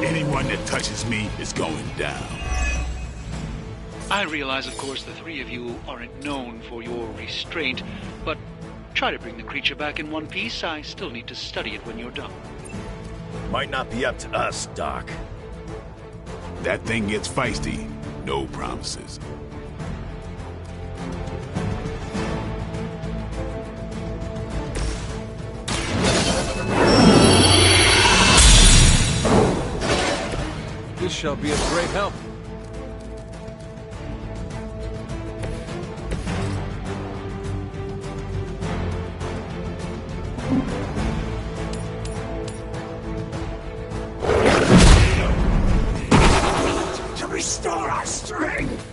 Anyone that touches me is going down. I realize, of course, the three of you aren't known for your restraint, but try to bring the creature back in one piece. I still need to study it when you're done. Might not be up to us, Doc. That thing gets feisty. No promises. This shall be of great help. To restore our strength!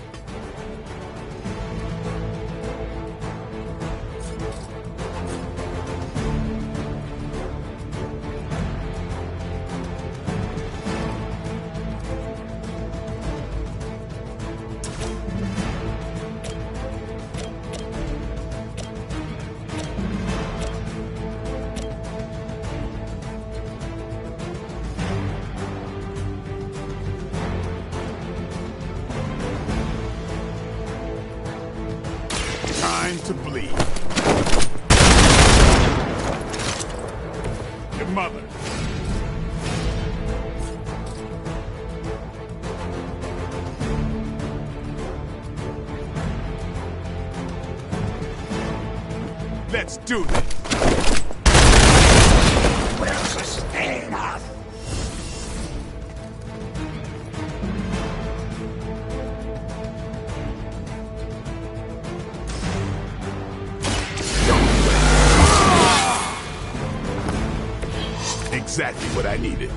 Time to bleed. Your mother. Let's do this. We'll sustain us. Exactly what I needed.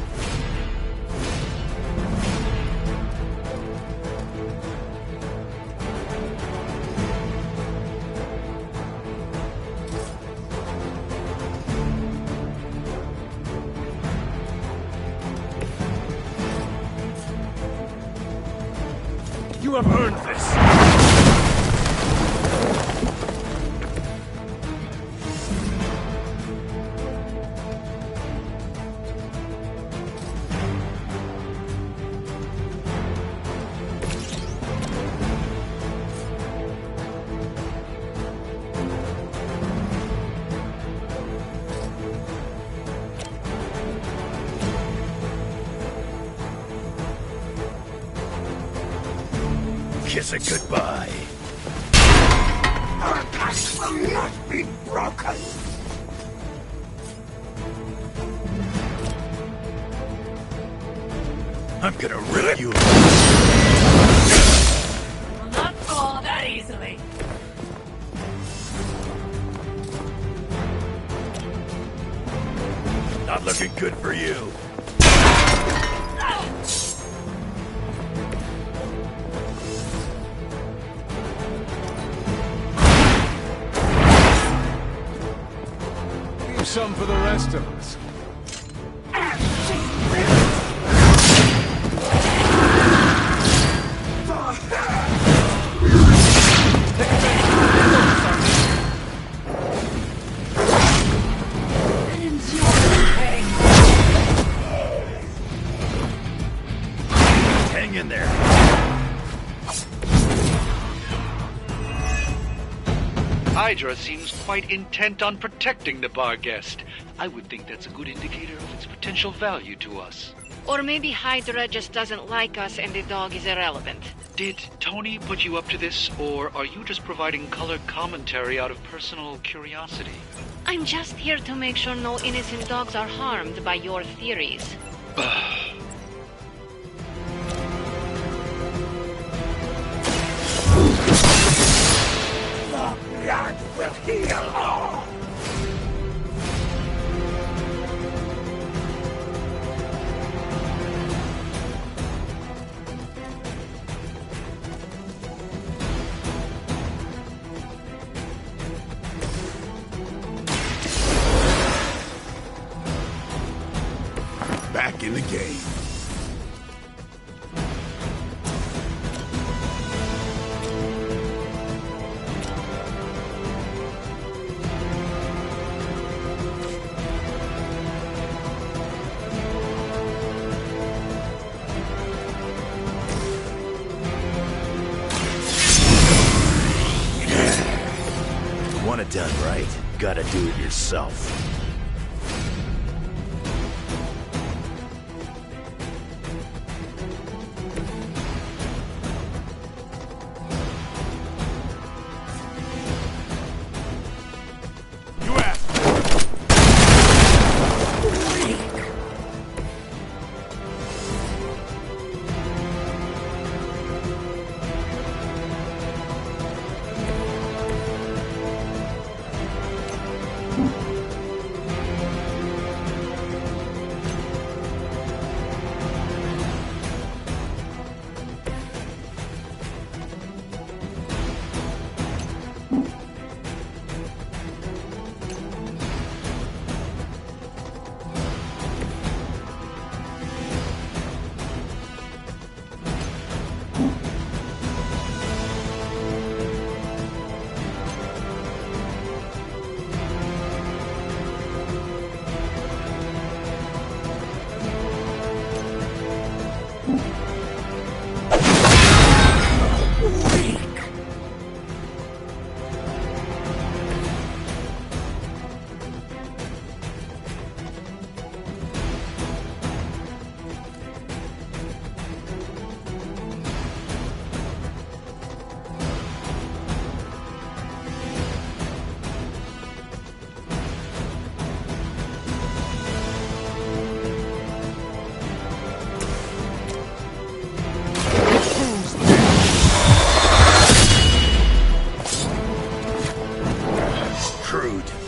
You have earned this. kiss it goodbye. Our pact will not be broken. I'm gonna rip you. Not fall that easily. Not looking good for you. Leave some for the rest of us. Hang in there. Hydra seems quite intent on protecting the bar guest. I would think that's a good indicator of its potential value to us. Or maybe Hydra just doesn't like us and the dog is irrelevant. Did Tony put you up to this, or are you just providing color commentary out of personal curiosity? I'm just here to make sure no innocent dogs are harmed by your theories. The blood will heal all. Back in the game. Want it done right, gotta do it yourself.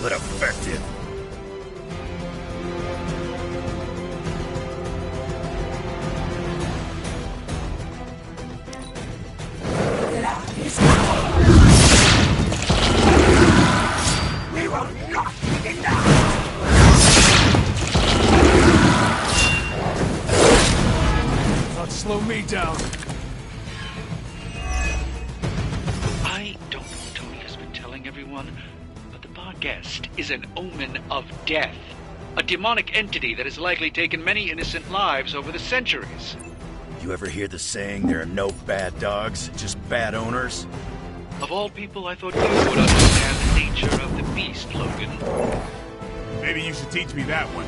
But effective. We will not be enough. Not slow me down. I don't know what Tony has been telling everyone, but the bar guest is an omen of death. A demonic entity that has likely taken many innocent lives over the centuries. You ever hear the saying, there are no bad dogs, just bad owners? Of all people, I thought you would understand the nature of the beast, Logan. Maybe you should teach me that one.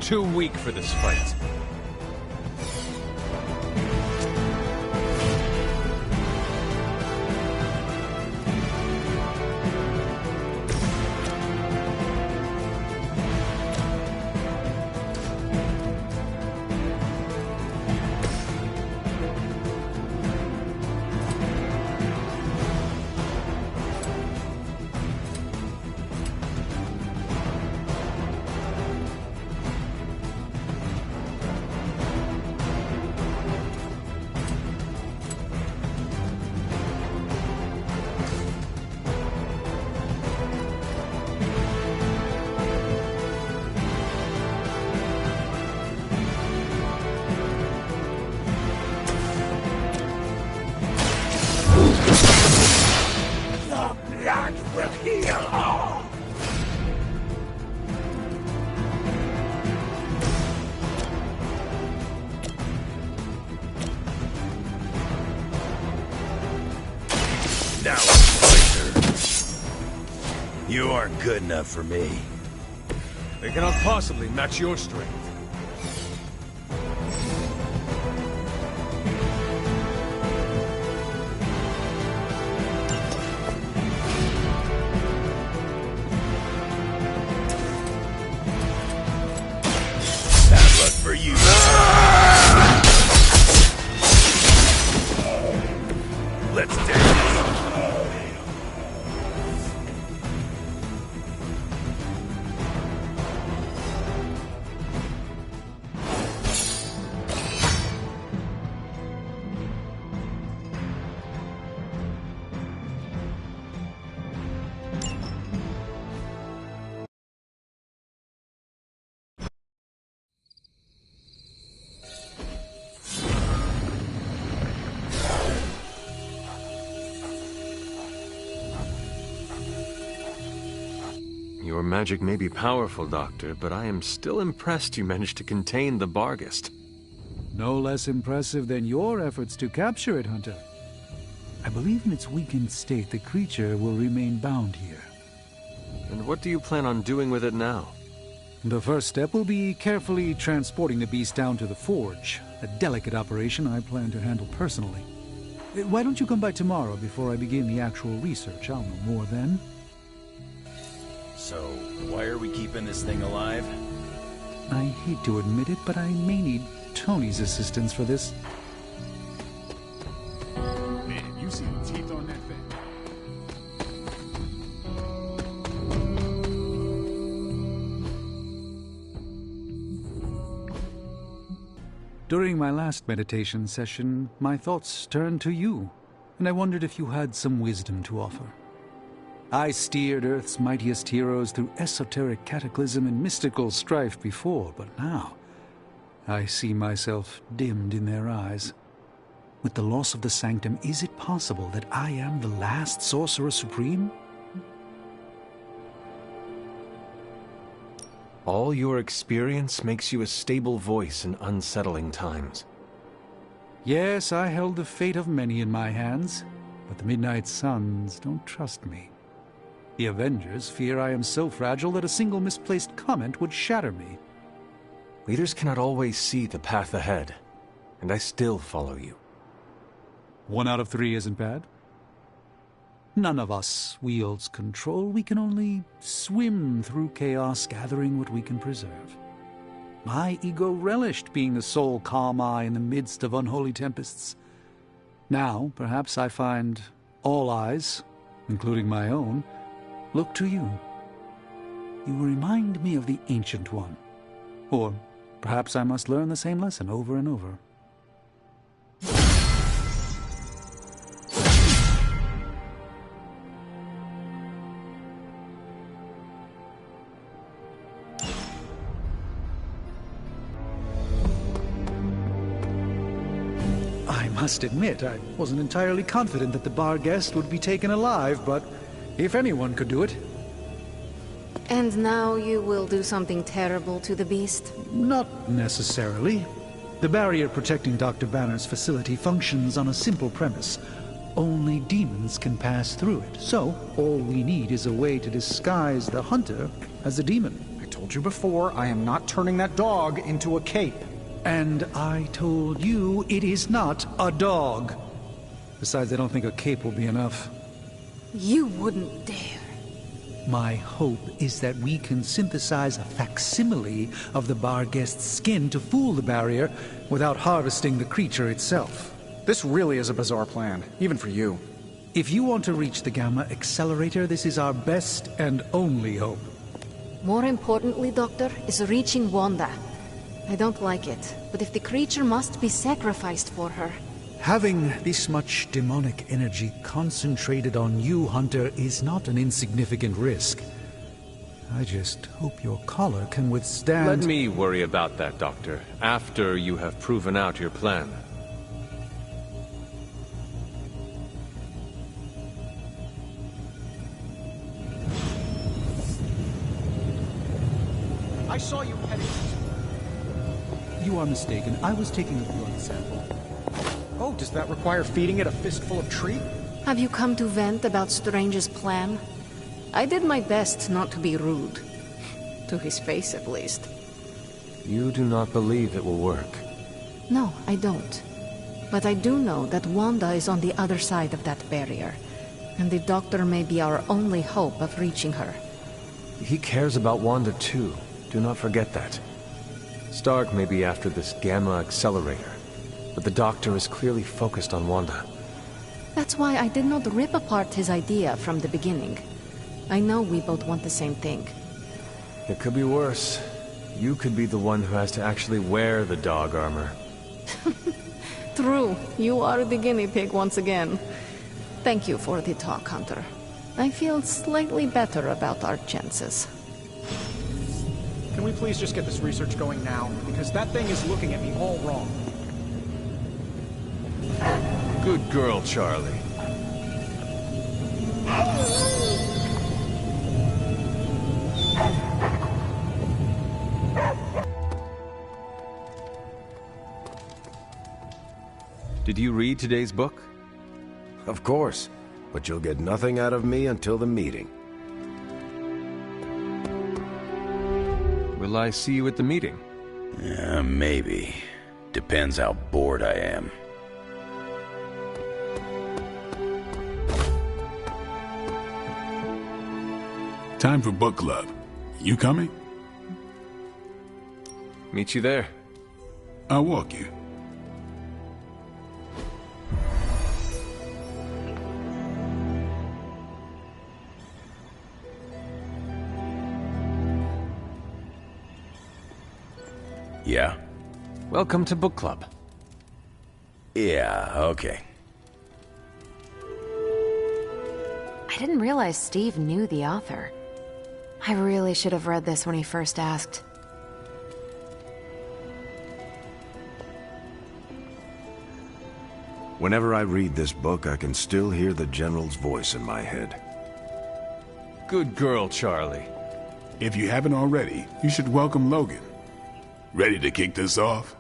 too weak for this fight. Now, fighter. You aren't good enough for me. They cannot possibly match your strength. Bad luck for you. Let's dance. Your magic may be powerful, Doctor, but I am still impressed you managed to contain the Barghest. No less impressive than your efforts to capture it, Hunter. I believe in its weakened state, the creature will remain bound here. And what do you plan on doing with it now? The first step will be carefully transporting the beast down to the forge, a delicate operation I plan to handle personally. Why don't you come by tomorrow before I begin the actual research? I'll know more then. So, why are we keeping this thing alive? I hate to admit it, but I may need Tony's assistance for this. Man, you see the teeth on that thing? During my last meditation session, my thoughts turned to you, and I wondered if you had some wisdom to offer. I steered Earth's mightiest heroes through esoteric cataclysm and mystical strife before, but now I see myself dimmed in their eyes. With the loss of the Sanctum, is it possible that I am the last Sorcerer Supreme? All your experience makes you a stable voice in unsettling times. Yes, I held the fate of many in my hands, but the Midnight Suns don't trust me. The Avengers fear I am so fragile that a single misplaced comment would shatter me. Leaders cannot always see the path ahead, and I still follow you. 1 out of 3 isn't bad. None of us wields control. We can only swim through chaos, gathering what we can preserve. My ego relished being the sole calm eye in the midst of unholy tempests. Now, perhaps I find all eyes, including my own, look to you. You remind me of the Ancient One. Or perhaps I must learn the same lesson over and over. I must admit, I wasn't entirely confident that the Barghest would be taken alive, but if anyone could do it. And now you will do something terrible to the beast? Not necessarily. The barrier protecting Dr. Banner's facility functions on a simple premise. Only demons can pass through it, so all we need is a way to disguise the hunter as a demon. I told you before, I am not turning that dog into a cape. And I told you it is not a dog. Besides, I don't think a cape will be enough. You wouldn't dare. My hope is that we can synthesize a facsimile of the Barghest's skin to fool the barrier without harvesting the creature itself. This really is a bizarre plan, even for you. If you want to reach the Gamma Accelerator, this is our best and only hope. More importantly, Doctor, is reaching Wanda. I don't like it, but if the creature must be sacrificed for her... Having this much demonic energy concentrated on you, Hunter, is not an insignificant risk. I just hope your collar can withstand... Let me worry about that, Doctor, after you have proven out your plan. I saw you heading... You are mistaken. I was taking a blood sample. Oh, does that require feeding it a fistful of treat? Have you come to vent about Strange's plan? I did my best not to be rude. To his face, at least. You do not believe it will work. No, I don't. But I do know that Wanda is on the other side of that barrier. And the Doctor may be our only hope of reaching her. He cares about Wanda too. Do not forget that. Stark may be after this Gamma Accelerator, but the Doctor is clearly focused on Wanda. That's why I did not rip apart his idea from the beginning. I know we both want the same thing. It could be worse. You could be the one who has to actually wear the dog armor. True, you are the guinea pig once again. Thank you for the talk, Hunter. I feel slightly better about our chances. Can we please just get this research going now? Because that thing is looking at me all wrong. Good girl, Charlie. Did you read today's book? Of course, but you'll get nothing out of me until the meeting. Will I see you at the meeting? Maybe. Depends how bored I am. Time for book club. You coming? Meet you there. I'll walk you. Yeah? Welcome to book club. Yeah, okay. I didn't realize Steve knew the author. I really should have read this when he first asked. Whenever I read this book, I can still hear the General's voice in my head. Good girl, Charlie. If you haven't already, you should welcome Logan. Ready to kick this off?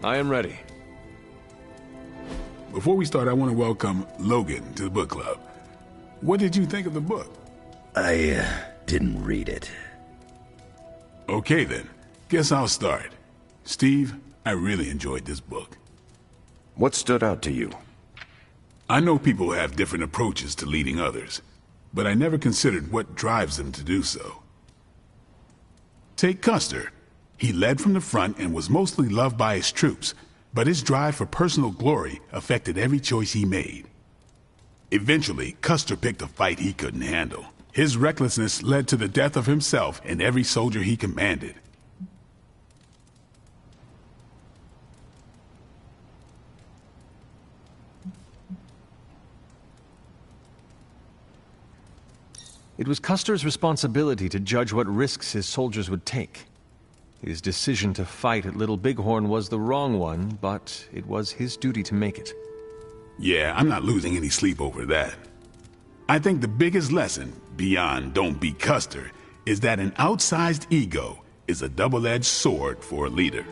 I am ready. Before we start, I want to welcome Logan to the book club. What did you think of the book? I didn't read it. Okay then, guess I'll start. Steve, I really enjoyed this book. What stood out to you? I know people have different approaches to leading others, but I never considered what drives them to do so. Take Custer. He led from the front and was mostly loved by his troops, but his drive for personal glory affected every choice he made. Eventually, Custer picked a fight he couldn't handle. His recklessness led to the death of himself and every soldier he commanded. It was Custer's responsibility to judge what risks his soldiers would take. His decision to fight at Little Bighorn was the wrong one, but it was his duty to make it. Yeah, I'm not losing any sleep over that. I think the biggest lesson, beyond don't be Custer, is that an outsized ego is a double-edged sword for a leader.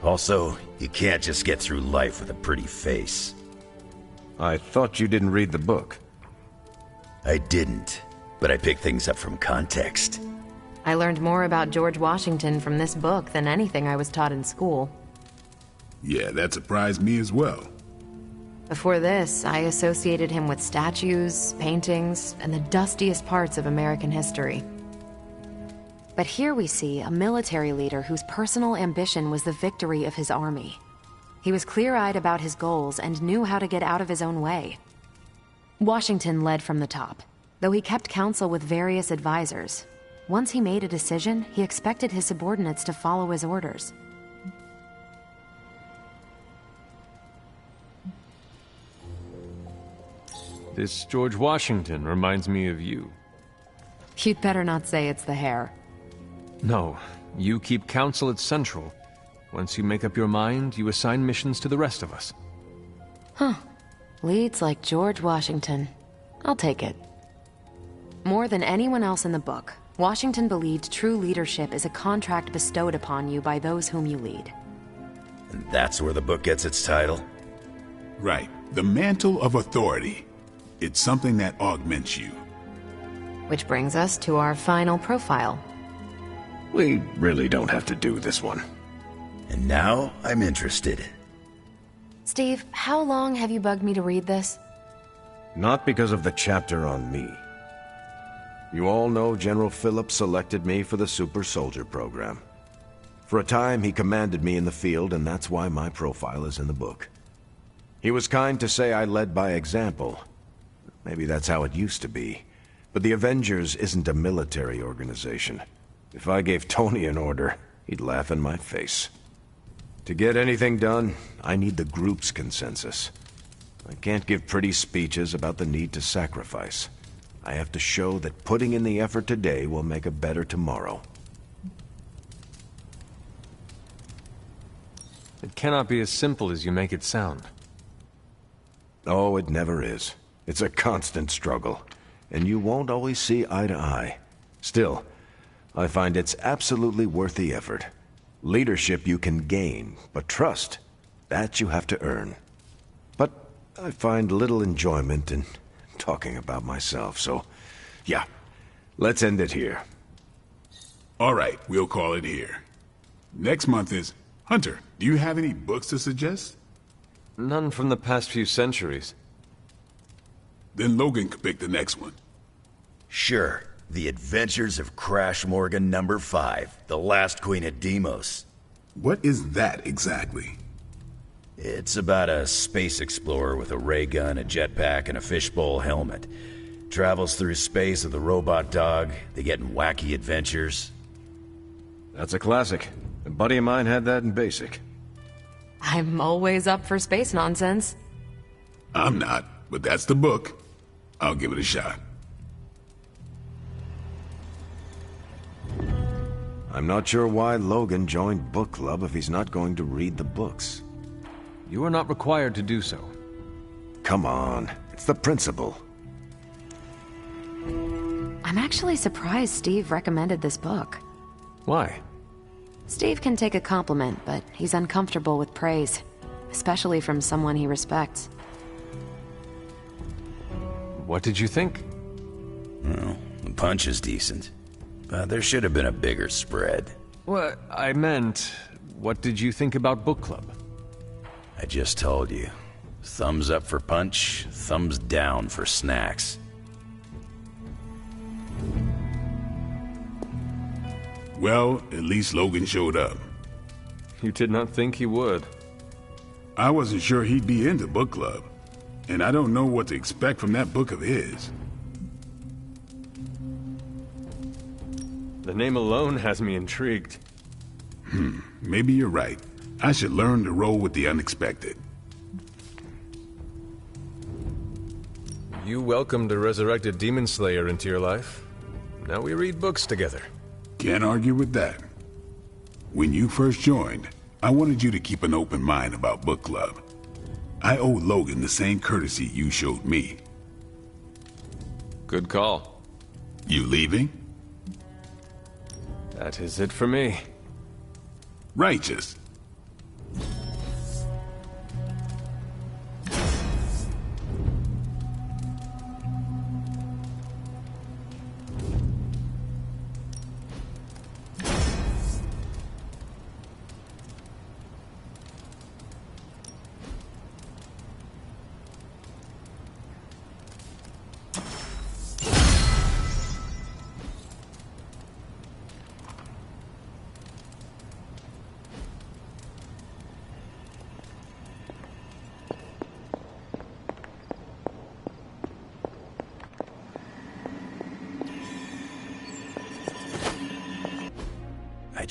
Also, you can't just get through life with a pretty face. I thought you didn't read the book. I didn't. but I pick things up from context. I learned more about George Washington from this book than anything I was taught in school. Yeah, that surprised me as well. Before this, I associated him with statues, paintings, and the dustiest parts of American history. But here we see a military leader whose personal ambition was the victory of his army. He was clear-eyed about his goals and knew how to get out of his own way. Washington led from the top, though he kept counsel with various advisors. Once he made a decision, he expected his subordinates to follow his orders. This George Washington reminds me of you. You'd better not say it's the hair. No, you keep counsel at Central. Once you make up your mind, you assign missions to the rest of us. Huh. Leads like George Washington. I'll take it. More than anyone else in the book, Washington believed true leadership is a contract bestowed upon you by those whom you lead. And that's where the book gets its title? Right. The mantle of authority. It's something that augments you. Which brings us to our final profile. We really don't have to do this one. And now I'm interested. Steve, how long have you bugged me to read this? Not because of the chapter on me. You all know General Phillips selected me for the Super Soldier program. For a time, he commanded me in the field, and that's why my profile is in the book. He was kind to say I led by example. Maybe that's how it used to be. But the Avengers isn't a military organization. If I gave Tony an order, he'd laugh in my face. To get anything done, I need the group's consensus. I can't give pretty speeches about the need to sacrifice. I have to show that putting in the effort today will make a better tomorrow. It cannot be as simple as you make it sound. Oh, it never is. It's a constant struggle, and you won't always see eye to eye. Still, I find it's absolutely worth the effort. Leadership you can gain, but trust, that you have to earn. But I find little enjoyment in talking about myself, so yeah, let's end it here. All right, we'll call it here. Next month is... Hunter, do you have any books to suggest? None from the past few centuries. Then Logan could pick the next one. Sure. The Adventures of Crash Morgan number 5, The Last Queen of Deimos. What is that exactly? It's about a space explorer with a ray gun, a jetpack, and a fishbowl helmet. Travels through space with a robot dog. They get in wacky adventures. That's a classic. A buddy of mine had that in basic. I'm always up for space nonsense. I'm not, but that's the book. I'll give it a shot. I'm not sure why Logan joined book club if he's not going to read the books. You are not required to do so. Come on, it's the principle. I'm actually surprised Steve recommended this book. Why? Steve can take a compliment, but he's uncomfortable with praise, especially from someone he respects. What did you think? Well, the punch is decent. But there should have been a bigger spread. What I meant, what did you think about book club? I just told you. Thumbs up for punch, thumbs down for snacks. Well, at least Logan showed up. You did not think he would. I wasn't sure he'd be into book club. And I don't know what to expect from that book of his. The name alone has me intrigued. Maybe you're right. I should learn to roll with the unexpected. You welcomed a resurrected demon slayer into your life. Now we read books together. Can't argue with that. When you first joined, I wanted you to keep an open mind about book club. I owe Logan the same courtesy you showed me. Good call. You leaving? That is it for me. Righteous.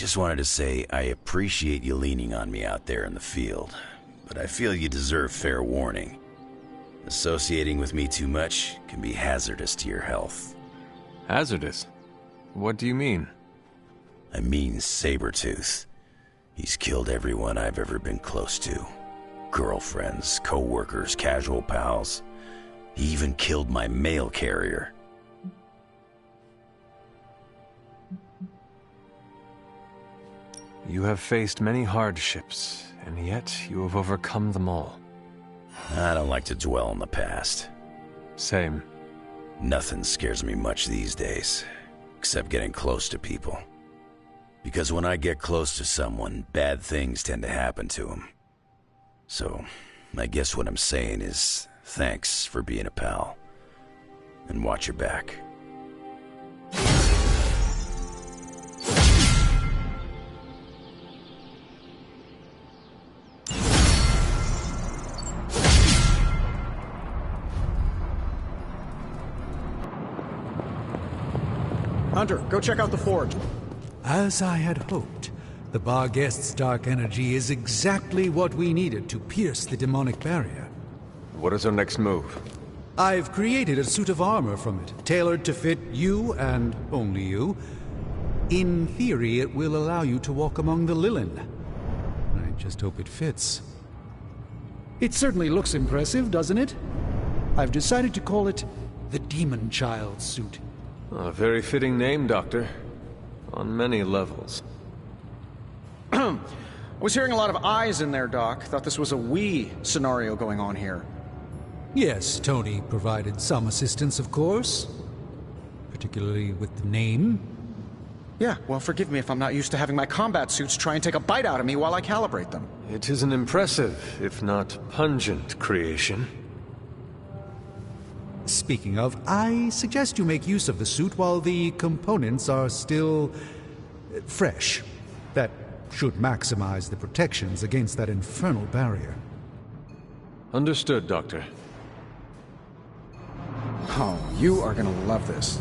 just wanted to say I appreciate you leaning on me out there in the field, but I feel you deserve fair warning. Associating with me too much can be hazardous to your health. Hazardous? What do you mean? I mean Sabretooth. He's killed everyone I've ever been close to. Girlfriends, co-workers, casual pals. He even killed my mail carrier. You have faced many hardships, and yet you have overcome them all. I don't like to dwell on the past. Same. Nothing scares me much these days, except getting close to people. Because when I get close to someone, bad things tend to happen to them. So, I guess what I'm saying is, thanks for being a pal. And watch your back. Hunter, go check out the forge. As I had hoped, the bar guest's dark energy is exactly what we needed to pierce the demonic barrier. What is our next move? I've created a suit of armor from it, tailored to fit you and only you. In theory, it will allow you to walk among the Lilin. I just hope it fits. It certainly looks impressive, doesn't it? I've decided to call it the Demon Child suit. A very fitting name, Doctor. On many levels. I was hearing a lot of eyes in there, Doc. Thought this was a we scenario going on here. Yes, Tony provided some assistance, of course. Particularly with the name. Yeah, well, forgive me if I'm not used to having my combat suits try and take a bite out of me while I calibrate them. It is an impressive, if not pungent, creation. Speaking of, I suggest you make use of the suit while the components are still fresh. That should maximize the protections against that infernal barrier. Understood, Doctor. Oh, you are gonna love this.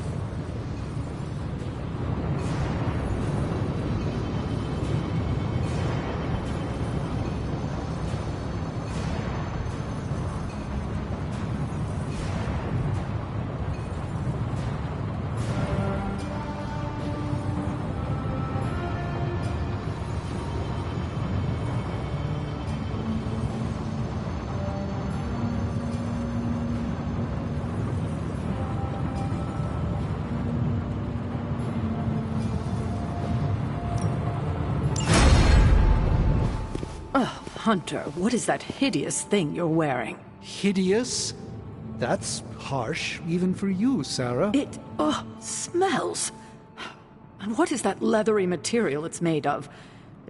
Hunter, what is that hideous thing you're wearing? Hideous? That's harsh, even for you, Sarah. It, smells. And what is that leathery material it's made of?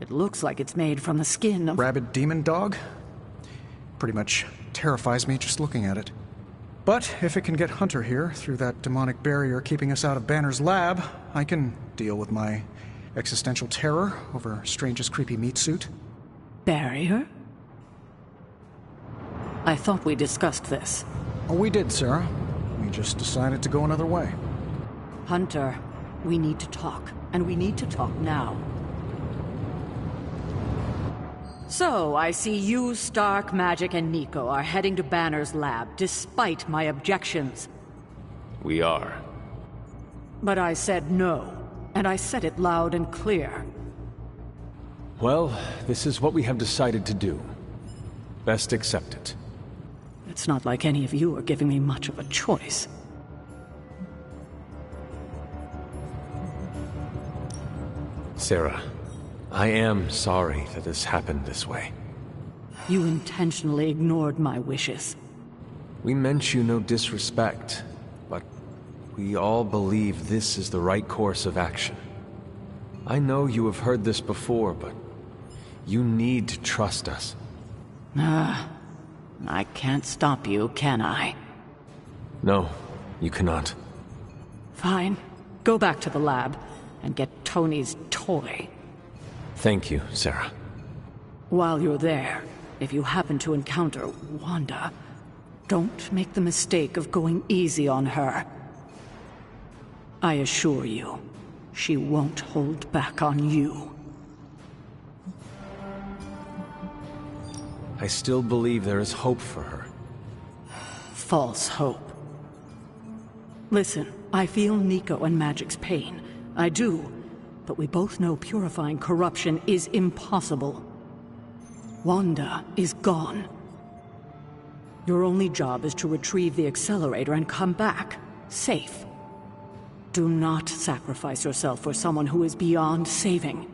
It looks like it's made from the skin of... Rabid demon dog? Pretty much terrifies me just looking at it. But if it can get Hunter here through that demonic barrier keeping us out of Banner's lab, I can deal with my existential terror over Strange's creepy meat suit. Barrier? I thought we discussed this. Oh, we did, Sarah. We just decided to go another way. Hunter, we need to talk, and we need to talk now. So, I see you, Stark, Magic, and Nico are heading to Banner's lab, despite my objections. We are. But I said no, and I said it loud and clear. Well, this is what we have decided to do. Best accept it. It's not like any of you are giving me much of a choice. Sarah, I am sorry that this happened this way. You intentionally ignored my wishes. We meant you no disrespect, but we all believe this is the right course of action. I know you have heard this before, but you need to trust us. I can't stop you, can I? No, you cannot. Fine. Go back to the lab and get Tony's toy. Thank you, Sarah. While you're there, if you happen to encounter Wanda, don't make the mistake of going easy on her. I assure you, she won't hold back on you. I still believe there is hope for her. False hope. Listen, I feel Nico and Magic's pain. I do. But we both know purifying corruption is impossible. Wanda is gone. Your only job is to retrieve the accelerator and come back, safe. Do not sacrifice yourself for someone who is beyond saving.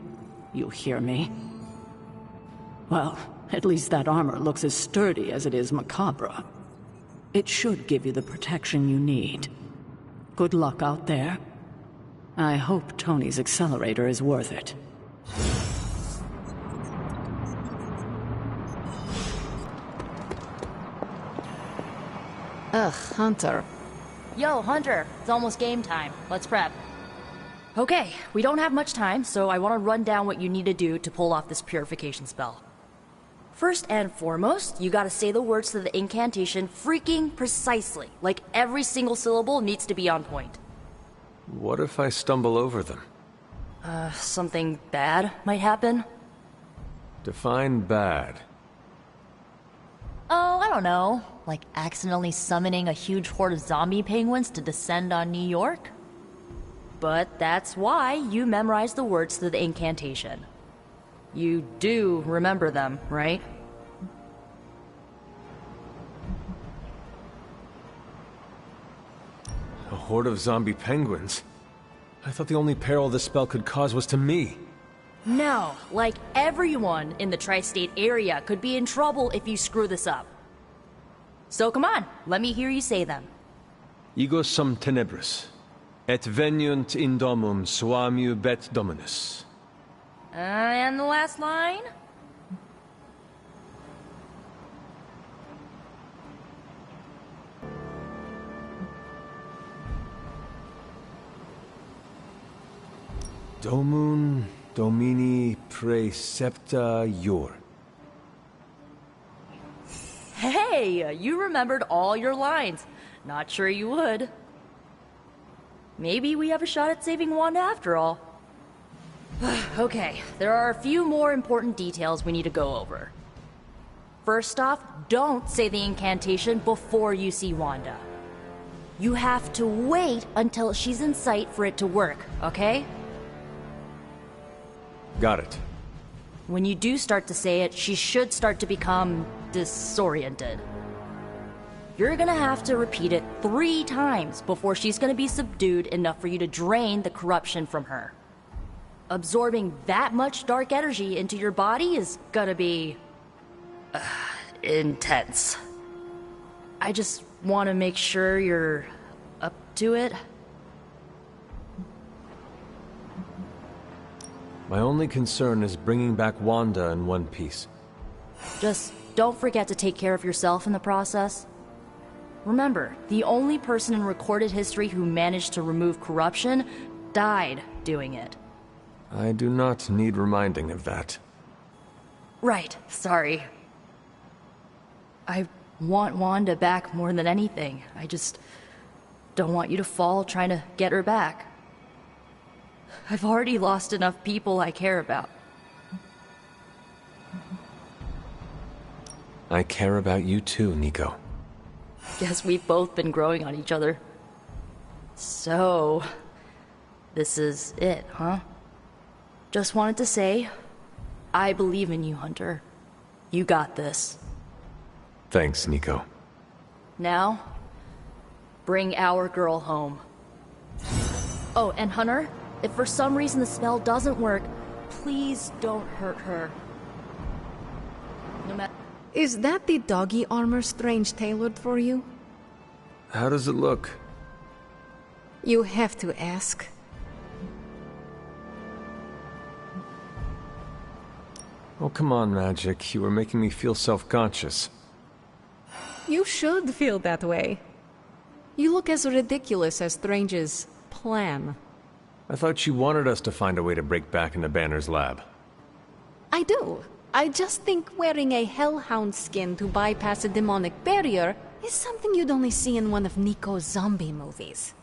You hear me? Well, at least that armor looks as sturdy as it is macabre. It should give you the protection you need. Good luck out there. I hope Tony's accelerator is worth it. Ugh, Hunter. Yo, Hunter, it's almost game time. Let's prep. Okay, we don't have much time, so I want to run down what you need to do to pull off this purification spell. First and foremost, you gotta say the words to the incantation freaking precisely. Like every single syllable needs to be on point. What if I stumble over them? Something bad might happen? Define bad. Oh, I don't know. Like accidentally summoning a huge horde of zombie penguins to descend on New York? But that's why you memorize the words to the incantation. You do remember them, right? A horde of zombie penguins? I thought the only peril this spell could cause was to me. No, like everyone in the tri-state area could be in trouble if you screw this up. So come on, let me hear you say them. Ego sum tenebris, et veniunt in domum suamiu bet dominus. And the last line? Domun Domini precepta iur. Hey, you remembered all your lines. Not sure you would. Maybe we have a shot at saving Wanda after all. Okay, there are a few more important details we need to go over. First off, don't say the incantation before you see Wanda. You have to wait until she's in sight for it to work, okay? Got it. When you do start to say it, she should start to become disoriented. You're gonna have to repeat it 3 times before she's gonna be subdued enough for you to drain the corruption from her. Absorbing that much dark energy into your body is gonna be intense. I just want to make sure you're up to it. My only concern is bringing back Wanda in one piece. Just don't forget to take care of yourself in the process. Remember, the only person in recorded history who managed to remove corruption died doing it. I do not need reminding of that. Right, sorry. I want Wanda back more than anything. I just don't want you to fall trying to get her back. I've already lost enough people I care about. I care about you too, Nico. Guess we've both been growing on each other. So, this is it, huh? Just wanted to say, I believe in you, Hunter. You got this. Thanks, Nico. Now, bring our girl home. Oh, and Hunter, if for some reason the spell doesn't work, please don't hurt her. No matter. Is that the doggy armor Strange tailored for you? How does it look? You have to ask. Oh, come on, Magic. You were making me feel self-conscious. You should feel that way. You look as ridiculous as Strange's plan. I thought you wanted us to find a way to break back into Banner's lab. I do. I just think wearing a hellhound skin to bypass a demonic barrier is something you'd only see in one of Nico's zombie movies.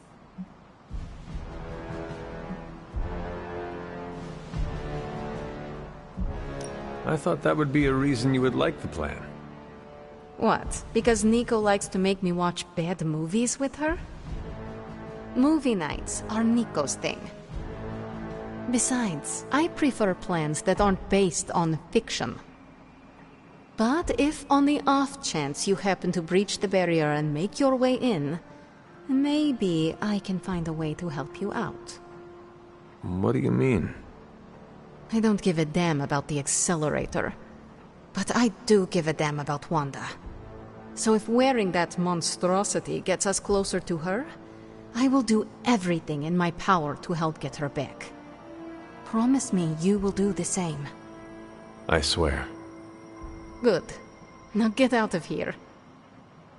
I thought that would be a reason you would like the plan. What? Because Nico likes to make me watch bad movies with her? Movie nights are Nico's thing. Besides, I prefer plans that aren't based on fiction. But if on the off chance you happen to breach the barrier and make your way in, maybe I can find a way to help you out. What do you mean? I don't give a damn about the accelerator. But I do give a damn about Wanda. So if wearing that monstrosity gets us closer to her, I will do everything in my power to help get her back. Promise me you will do the same. I swear. Good. Now get out of here.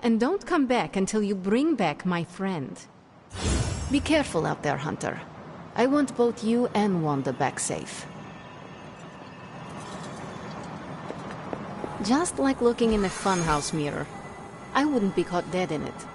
And don't come back until you bring back my friend. Be careful out there, Hunter. I want both you and Wanda back safe. Just like looking in a funhouse mirror. I wouldn't be caught dead in it.